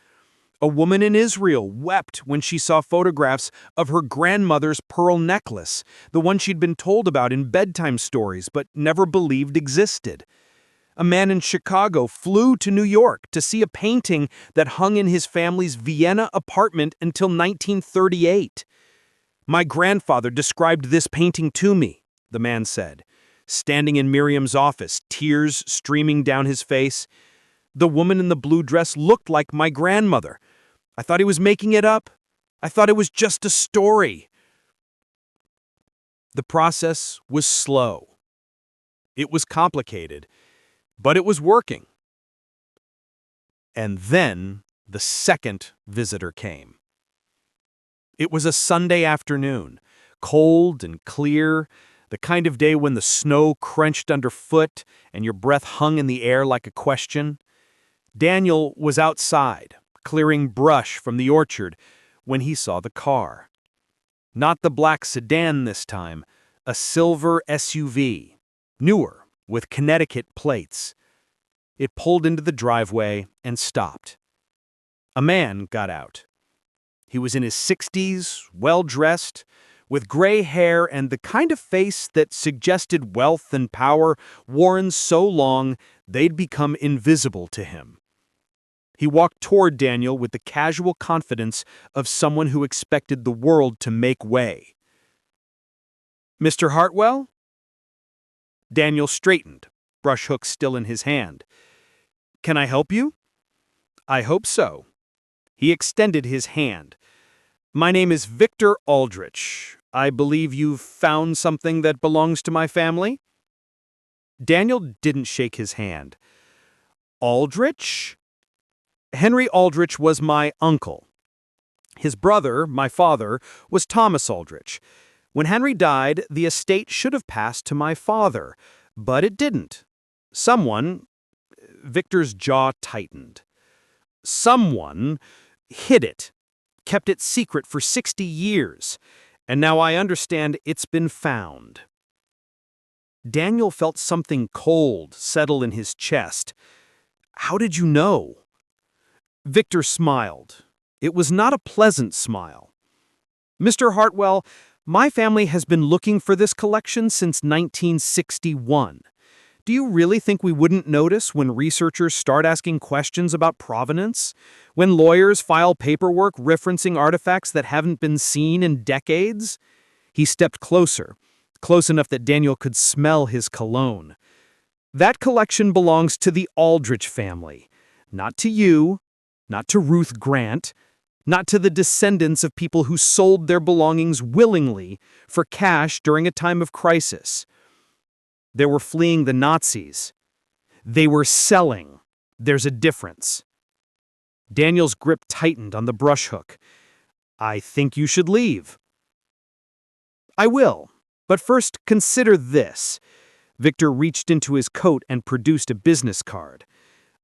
A woman in Israel wept when she saw photographs of her grandmother's pearl necklace, the one she'd been told about in bedtime stories but never believed existed. A man in Chicago flew to New York to see a painting that hung in his family's Vienna apartment until 1938. "My grandfather described this painting to me," the man said, standing in Miriam's office, tears streaming down his face. "The woman in the blue dress looked like my grandmother. I thought he was making it up. I thought it was just a story." The process was slow. It was complicated, but it was working. And then the second visitor came. It was a Sunday afternoon, cold and clear, the kind of day when the snow crunched underfoot and your breath hung in the air like a question. Daniel was outside, clearing brush from the orchard, when he saw the car. Not the black sedan this time, a silver SUV, newer, with Connecticut plates. It pulled into the driveway and stopped. A man got out. He was in his 60s, well-dressed, with gray hair and the kind of face that suggested wealth and power worn so long they'd become invisible to him. He walked toward Daniel with the casual confidence of someone who expected the world to make way. "Mr. Hartwell?" Daniel straightened, brush hook still in his hand. "Can I help you?" "I hope so." He extended his hand. "My name is Victor Aldrich. I believe you've found something that belongs to my family? Daniel didn't shake his hand. Aldrich? Henry Aldrich was my uncle. His brother, my father, was Thomas Aldrich. When Henry died, the estate should have passed to my father, but it didn't. Someone, Victor's jaw tightened. Someone hid it, kept it secret for 60 years, and now I understand it's been found. Daniel felt something cold settle in his chest. How did you know? Victor smiled. It was not a pleasant smile. Mr. Hartwell, my family has been looking for this collection since 1961. Do you really think we wouldn't notice when researchers start asking questions about provenance? When lawyers file paperwork referencing artifacts that haven't been seen in decades? He stepped closer, close enough that Daniel could smell his cologne. That collection belongs to the Aldrich family, not to you, not to Ruth Grant, not to the descendants of people who sold their belongings willingly for cash during a time of crisis. They were fleeing the Nazis. They were selling. There's a difference. Daniel's grip tightened on the brush hook. I think you should leave. I will, but first consider this. Victor reached into his coat and produced a business card.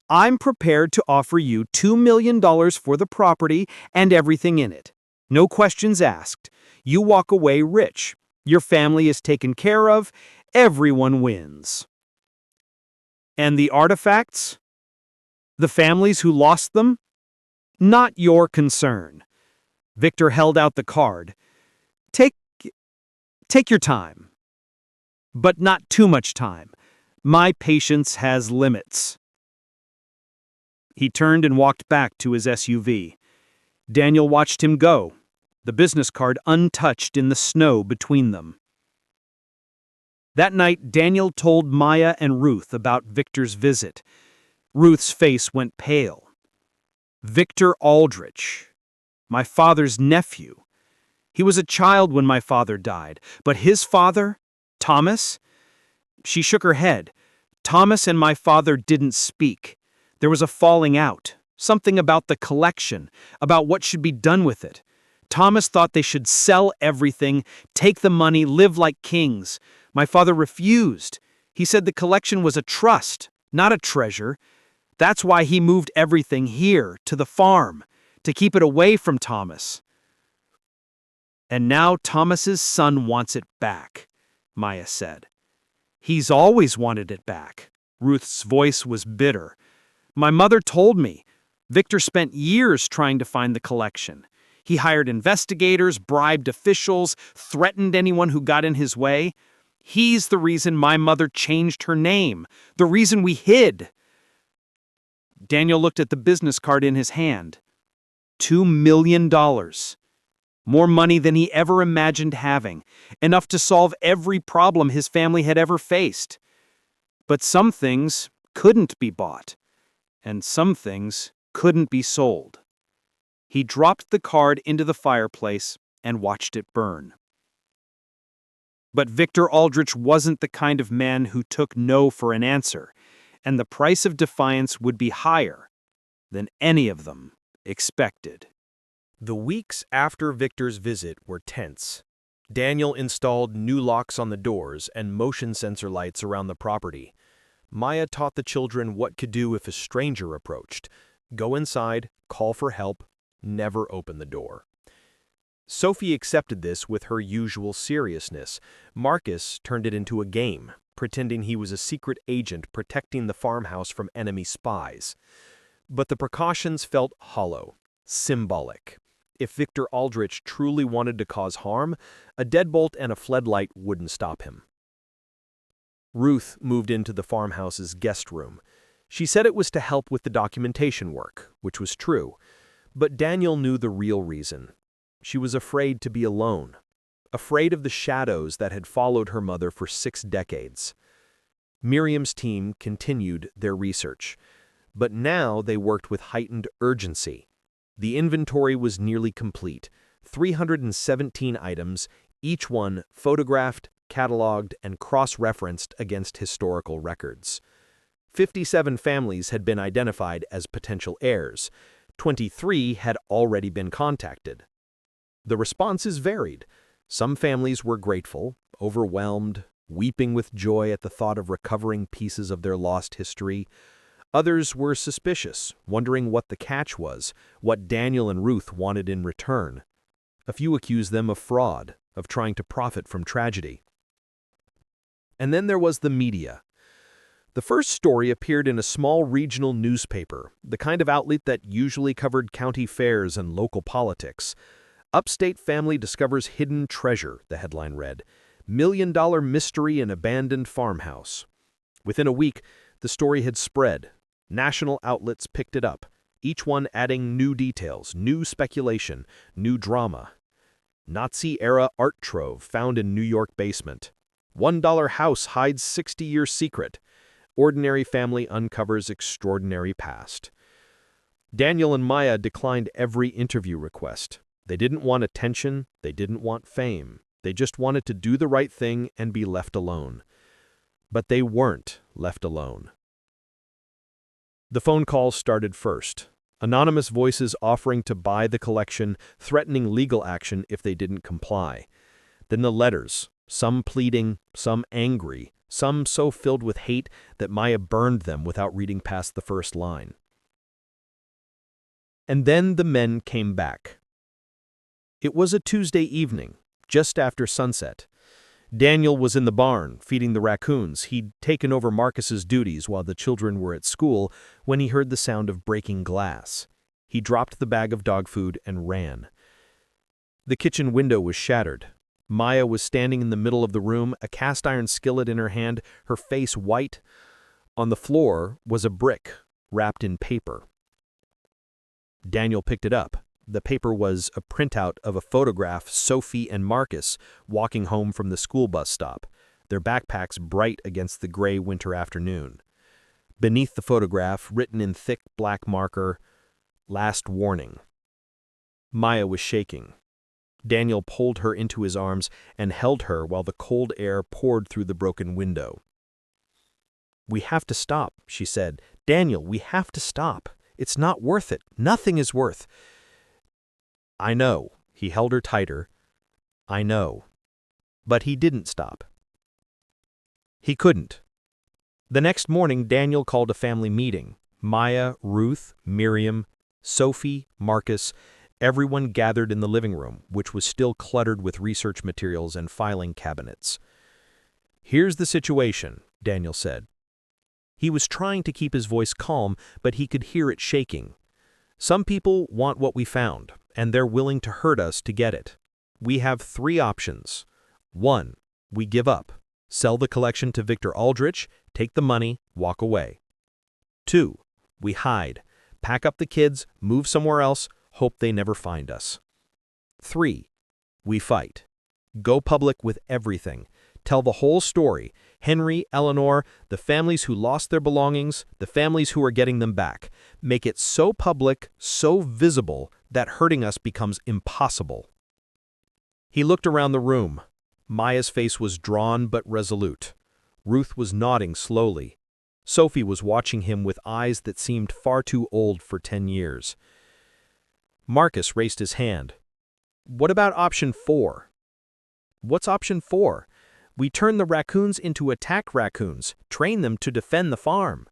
I'm prepared to offer you $2 million for the property and everything in it. No questions asked. You walk away rich. Your family is taken care of. Everyone wins. And the artifacts? The families who lost them? Not your concern. Victor held out the card. Take your time. But not too much time. My patience has limits. He turned and walked back to his SUV. Daniel watched him go, the business card untouched in the snow between them. That night, Daniel told Maya and Ruth about Victor's visit. Ruth's face went pale. Victor Aldrich, my father's nephew. He was a child when my father died, but his father, Thomas? She shook her head. Thomas and my father didn't speak. There was a falling out, something about the collection, about what should be done with it. Thomas thought they should sell everything, take the money, live like kings. My father refused. He said the collection was a trust, not a treasure. That's why he moved everything here, to the farm, to keep it away from Thomas. And now Thomas's son wants it back, Maya said. He's always wanted it back. Ruth's voice was bitter. My mother told me. Victor spent years trying to find the collection. He hired investigators, bribed officials, threatened anyone who got in his way. He's the reason my mother changed her name, the reason we hid. Daniel looked at the business card in his hand. $2 million. More money than he ever imagined having, enough to solve every problem his family had ever faced. But some things couldn't be bought, and some things couldn't be sold. He dropped the card into the fireplace and watched it burn. But Victor Aldrich wasn't the kind of man who took no for an answer, and the price of defiance would be higher than any of them expected. The weeks after Victor's visit were tense. Daniel installed new locks on the doors and motion sensor lights around the property. Maya taught the children what to do if a stranger approached. Go inside, call for help, never open the door. Sophie accepted this with her usual seriousness. Marcus turned it into a game, pretending he was a secret agent protecting the farmhouse from enemy spies. But the precautions felt hollow, symbolic. If Victor Aldrich truly wanted to cause harm, a deadbolt and a floodlight wouldn't stop him. Ruth moved into the farmhouse's guest room. She said it was to help with the documentation work, which was true. But Daniel knew the real reason. She was afraid to be alone, afraid of the shadows that had followed her mother for 6 decades. Miriam's team continued their research, but now they worked with heightened urgency. The inventory was nearly complete, 317 items, each one photographed, cataloged, and cross-referenced against historical records. 57 families had been identified as potential heirs. 23 had already been contacted. The responses varied. Some families were grateful, overwhelmed, weeping with joy at the thought of recovering pieces of their lost history. Others were suspicious, wondering what the catch was, what Daniel and Ruth wanted in return. A few accused them of fraud, of trying to profit from tragedy. And then there was the media. The first story appeared in a small regional newspaper, the kind of outlet that usually covered county fairs and local politics. "Upstate family discovers hidden treasure," the headline read. "$1 million mystery in abandoned farmhouse." Within a week, the story had spread. National outlets picked it up, each one adding new details, new speculation, new drama. Nazi-era art trove found in New York basement. $1 house hides 60-year secret. Ordinary family uncovers extraordinary past. Daniel and Maya declined every interview request. They didn't want attention, they didn't want fame. They just wanted to do the right thing and be left alone. But they weren't left alone. The phone calls started first. Anonymous voices offering to buy the collection, threatening legal action if they didn't comply. Then the letters, some pleading, some angry, some so filled with hate that Maya burned them without reading past the first line. And then the men came back. It was a Tuesday evening, just after sunset. Daniel was in the barn, feeding the raccoons. He'd taken over Marcus's duties while the children were at school when he heard the sound of breaking glass. He dropped the bag of dog food and ran. The kitchen window was shattered. Maya was standing in the middle of the room, a cast-iron skillet in her hand, her face white. On the floor was a brick, wrapped in paper. Daniel picked it up. The paper was a printout of a photograph Sophie and Marcus walking home from the school bus stop, their backpacks bright against the gray winter afternoon. Beneath the photograph, written in thick black marker, "Last warning." Maya was shaking. Daniel pulled her into his arms and held her while the cold air poured through the broken window. "We have to stop," she said. "Daniel, we have to stop. It's not worth it. Nothing is worth." "I know." He held her tighter. "I know." But he didn't stop. He couldn't. The next morning, Daniel called a family meeting. Maya, Ruth, Miriam, Sophie, Marcus, everyone gathered in the living room, which was still cluttered with research materials and filing cabinets. "Here's the situation," Daniel said. He was trying to keep his voice calm, but he could hear it shaking. "Some people want what we found, and they're willing to hurt us to get it. We have 3 options. 1. We give up, sell the collection to Victor Aldrich, take the money, walk away. 2. We hide, pack up the kids, move somewhere else, hope they never find us. 3. We fight. Go public with everything. Tell the whole story. Henry, Eleanor, the families who lost their belongings, the families who are getting them back. Make it so public, so visible, that hurting us becomes impossible." He looked around the room. Maya's face was drawn but resolute. Ruth was nodding slowly. Sophie was watching him with eyes that seemed far too old for 10 years. Marcus raised his hand. "What about option 4? "What's option 4? We turn the raccoons into attack raccoons, train them to defend the farm."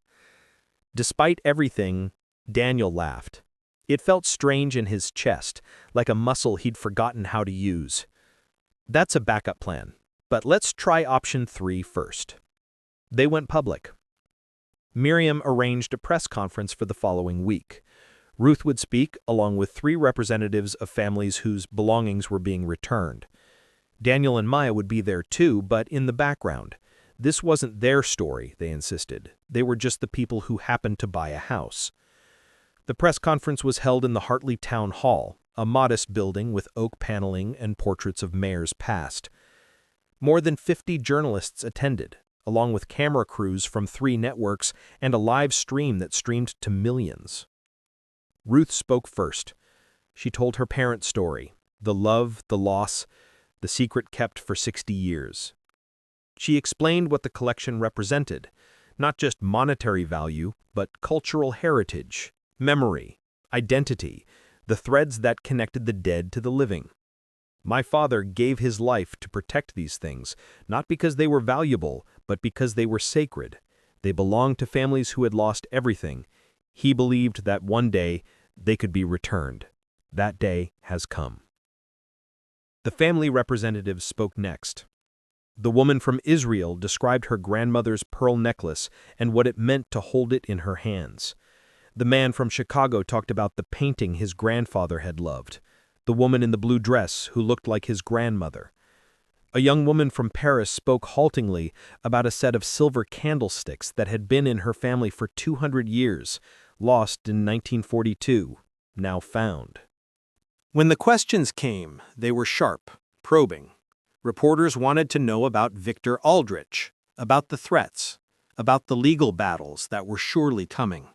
Despite everything, Daniel laughed. It felt strange in his chest, like a muscle he'd forgotten how to use. "That's a backup plan, but let's try option 3 first." They went public. Miriam arranged a press conference for the following week. Ruth would speak, along with 3 representatives of families whose belongings were being returned. Daniel and Maya would be there too, but in the background. This wasn't their story, they insisted. They were just the people who happened to buy a house. The press conference was held in the Hartley Town Hall, a modest building with oak paneling and portraits of mayors past. More than 50 journalists attended, along with camera crews from 3 networks and a live stream that streamed to millions. Ruth spoke first. She told her parents' story, the love, the loss, the secret kept for 60 years. She explained what the collection represented, not just monetary value, but cultural heritage, memory, identity, the threads that connected the dead to the living. My father gave his life to protect these things, not because they were valuable, but because they were sacred. They belonged to families who had lost everything. He believed that one day they could be returned. That day has come. The family representatives spoke next. The woman from Israel described her grandmother's pearl necklace and what it meant to hold it in her hands. The man from Chicago talked about the painting his grandfather had loved, the woman in the blue dress who looked like his grandmother. A young woman from Paris spoke haltingly about a set of silver candlesticks that had been in her family for 200 years, lost in 1942, now found. When the questions came, they were sharp, probing. Reporters wanted to know about Victor Aldrich, about the threats, about the legal battles that were surely coming.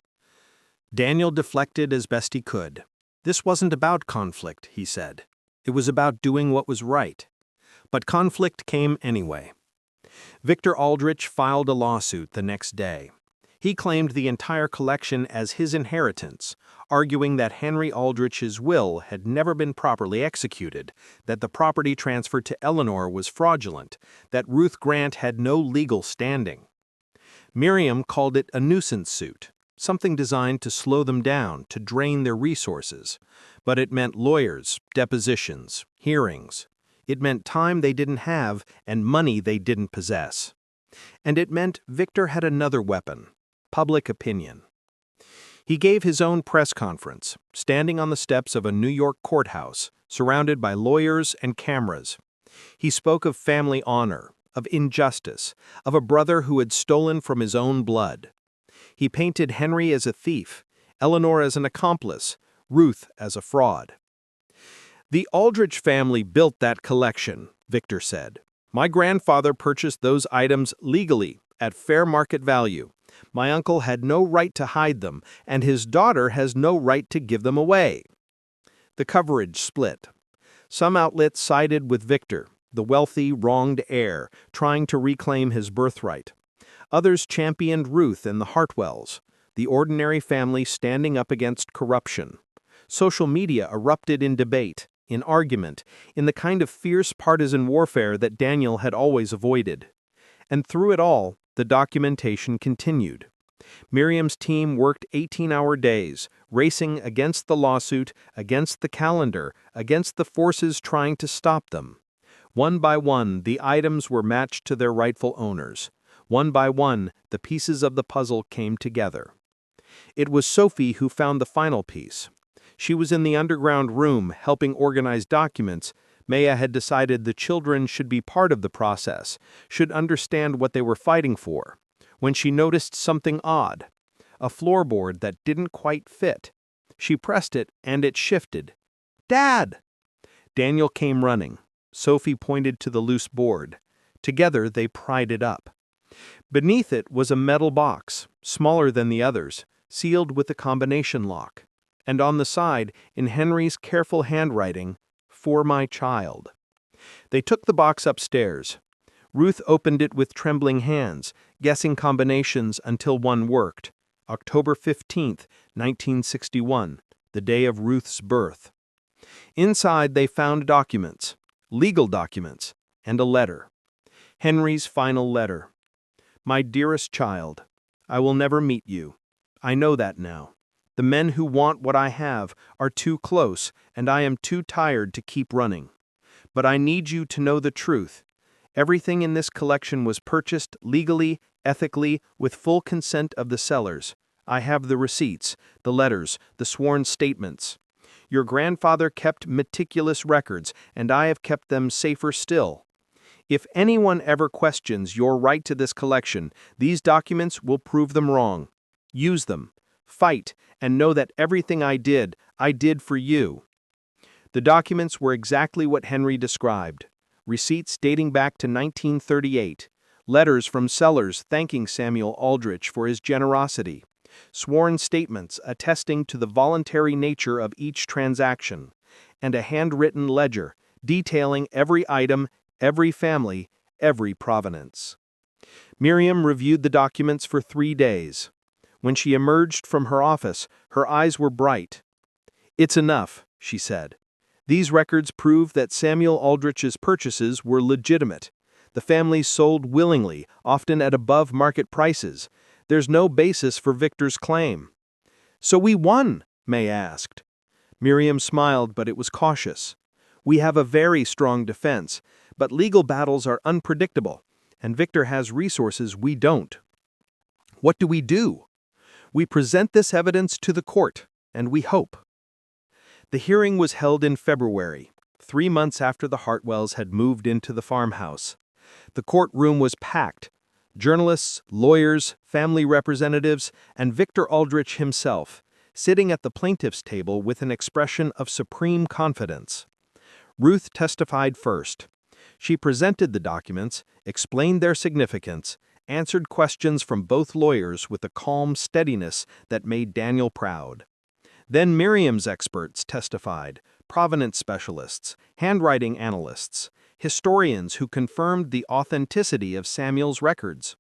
Daniel deflected as best he could. This wasn't about conflict, he said. It was about doing what was right. But conflict came anyway. Victor Aldrich filed a lawsuit the next day. He claimed the entire collection as his inheritance, arguing that Henry Aldrich's will had never been properly executed, that the property transferred to Eleanor was fraudulent, that Ruth Grant had no legal standing. Miriam called it a nuisance suit, something designed to slow them down, to drain their resources. But it meant lawyers, depositions, hearings. It meant time they didn't have and money they didn't possess. And it meant Victor had another weapon: public opinion. He gave his own press conference, standing on the steps of a New York courthouse, surrounded by lawyers and cameras. He spoke of family honor, of injustice, of a brother who had stolen from his own blood. He painted Henry as a thief, Eleanor as an accomplice, Ruth as a fraud. "The Aldrich family built that collection," Victor said. "My grandfather purchased those items legally, at fair market value. My uncle had no right to hide them, and his daughter has no right to give them away." The coverage split. Some outlets sided with Victor, the wealthy, wronged heir, trying to reclaim his birthright. Others championed Ruth and the Hartwells, the ordinary family standing up against corruption. Social media erupted in debate, in argument, in the kind of fierce partisan warfare that Daniel had always avoided. And through it all, the documentation continued. Miriam's team worked 18-hour days, racing against the lawsuit, against the calendar, against the forces trying to stop them. One by one, the items were matched to their rightful owners. One by one, the pieces of the puzzle came together. It was Sophie who found the final piece. She was in the underground room helping organize documents. Maya had decided the children should be part of the process, should understand what they were fighting for, when she noticed something odd, a floorboard that didn't quite fit. She pressed it, and it shifted. "Dad!" Daniel came running. Sophie pointed to the loose board. Together they pried it up. Beneath it was a metal box, smaller than the others, sealed with a combination lock. And on the side, in Henry's careful handwriting, "For my child." They took the box upstairs. Ruth opened it with trembling hands, guessing combinations until one worked. October 15th, 1961, the day of Ruth's birth. Inside they found documents, legal documents, and a letter. Henry's final letter. "My dearest child, I will never meet you. I know that now. The men who want what I have are too close, and I am too tired to keep running. But I need you to know the truth. Everything in this collection was purchased legally, ethically, with full consent of the sellers. I have the receipts, the letters, the sworn statements. Your grandfather kept meticulous records, and I have kept them safer still. If anyone ever questions your right to this collection, these documents will prove them wrong. Use them. Fight, and know that everything I did for you." The documents were exactly what Henry described. Receipts dating back to 1938. Letters from sellers thanking Samuel Aldrich for his generosity. Sworn statements attesting to the voluntary nature of each transaction. And a handwritten ledger detailing every item, every family, every provenance. Miriam reviewed the documents for 3 days. When she emerged from her office, her eyes were bright. "It's enough," she said. "These records prove that Samuel Aldrich's purchases were legitimate. The family sold willingly, often at above market prices. There's no basis for Victor's claim." "So we won?" May asked. Miriam smiled, but it was cautious. "We have a very strong defense, but legal battles are unpredictable, and Victor has resources we don't. What do? We present this evidence to the court, and we hope." The hearing was held in February, 3 months after the Hartwells had moved into the farmhouse. The courtroom was packed. Journalists, lawyers, family representatives, and Victor Aldrich himself, sitting at the plaintiff's table with an expression of supreme confidence. Ruth testified first. She presented the documents, explained their significance, answered questions from both lawyers with a calm steadiness that made Daniel proud. Then Miriam's experts testified, provenance specialists, handwriting analysts, historians who confirmed the authenticity of Samuel's records.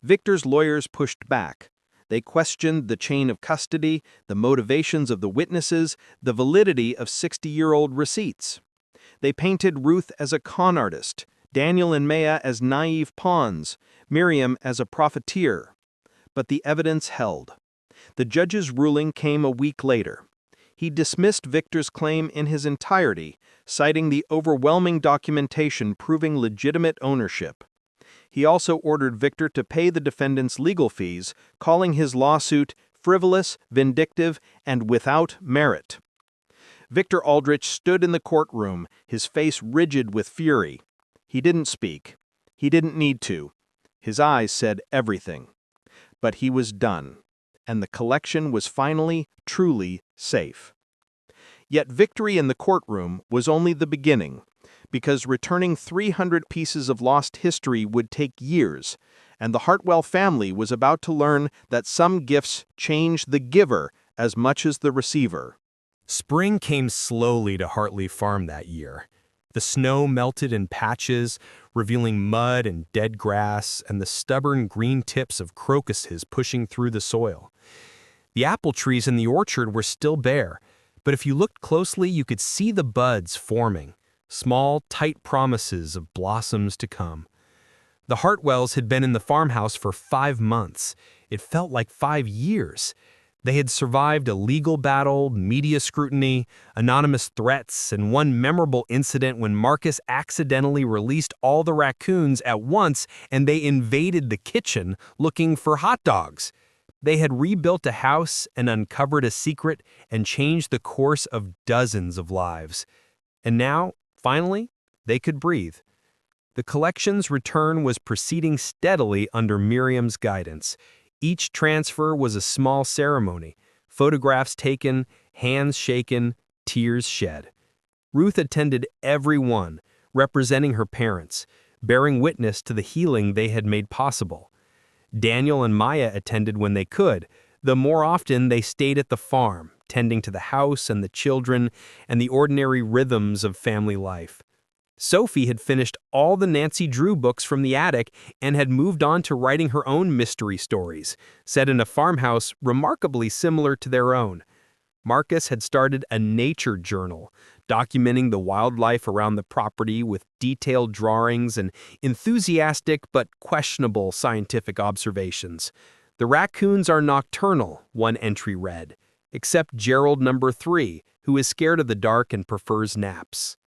Victor's lawyers pushed back. They questioned the chain of custody, the motivations of the witnesses, the validity of 60-year-old receipts. They painted Ruth as a con artist, Daniel and Maya as naive pawns, Miriam as a profiteer. But the evidence held. The judge's ruling came a week later. He dismissed Victor's claim in his entirety, citing the overwhelming documentation proving legitimate ownership. He also ordered Victor to pay the defendant's legal fees, calling his lawsuit frivolous, vindictive, and without merit. Victor Aldrich stood in the courtroom, his face rigid with fury. He didn't speak. He didn't need to. His eyes said everything. But he was done, and the collection was finally, truly safe. Yet victory in the courtroom was only the beginning, because returning 300 pieces of lost history would take years, and the Hartwell family was about to learn that some gifts change the giver as much as the receiver. Spring came slowly to Hartley Farm that year. The snow melted in patches, revealing mud and dead grass and the stubborn green tips of crocuses pushing through the soil. The apple trees in the orchard were still bare, but if you looked closely, you could see the buds forming, small, tight promises of blossoms to come. The Hartwells had been in the farmhouse for 5 months. It felt like 5 years. They had survived a legal battle, media scrutiny, anonymous threats, and one memorable incident when Marcus accidentally released all the raccoons at once and they invaded the kitchen looking for hot dogs. They had rebuilt a house and uncovered a secret and changed the course of dozens of lives. And now, finally, they could breathe. The collection's return was proceeding steadily under Miriam's guidance. Each transfer was a small ceremony, photographs taken, hands shaken, tears shed. Ruth attended every one, representing her parents, bearing witness to the healing they had made possible. Daniel and Maya attended when they could, though more often they stayed at the farm, tending to the house and the children and the ordinary rhythms of family life. Sophie had finished all the Nancy Drew books from the attic and had moved on to writing her own mystery stories, set in a farmhouse remarkably similar to their own. Marcus had started a nature journal, documenting the wildlife around the property with detailed drawings and enthusiastic but questionable scientific observations. "The raccoons are nocturnal," one entry read, except Gerald number 3, who is scared of the dark and prefers naps.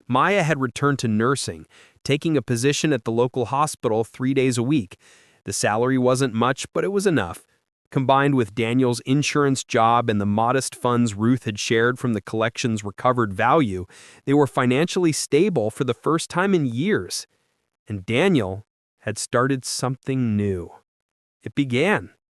Maya had returned to nursing, taking a position at the local hospital 3 days a week. The salary wasn't much, but it was enough. Combined with Daniel's insurance job and the modest funds Ruth had shared from the collection's recovered value, they were financially stable for the first time in years. And Daniel had started something new. It began.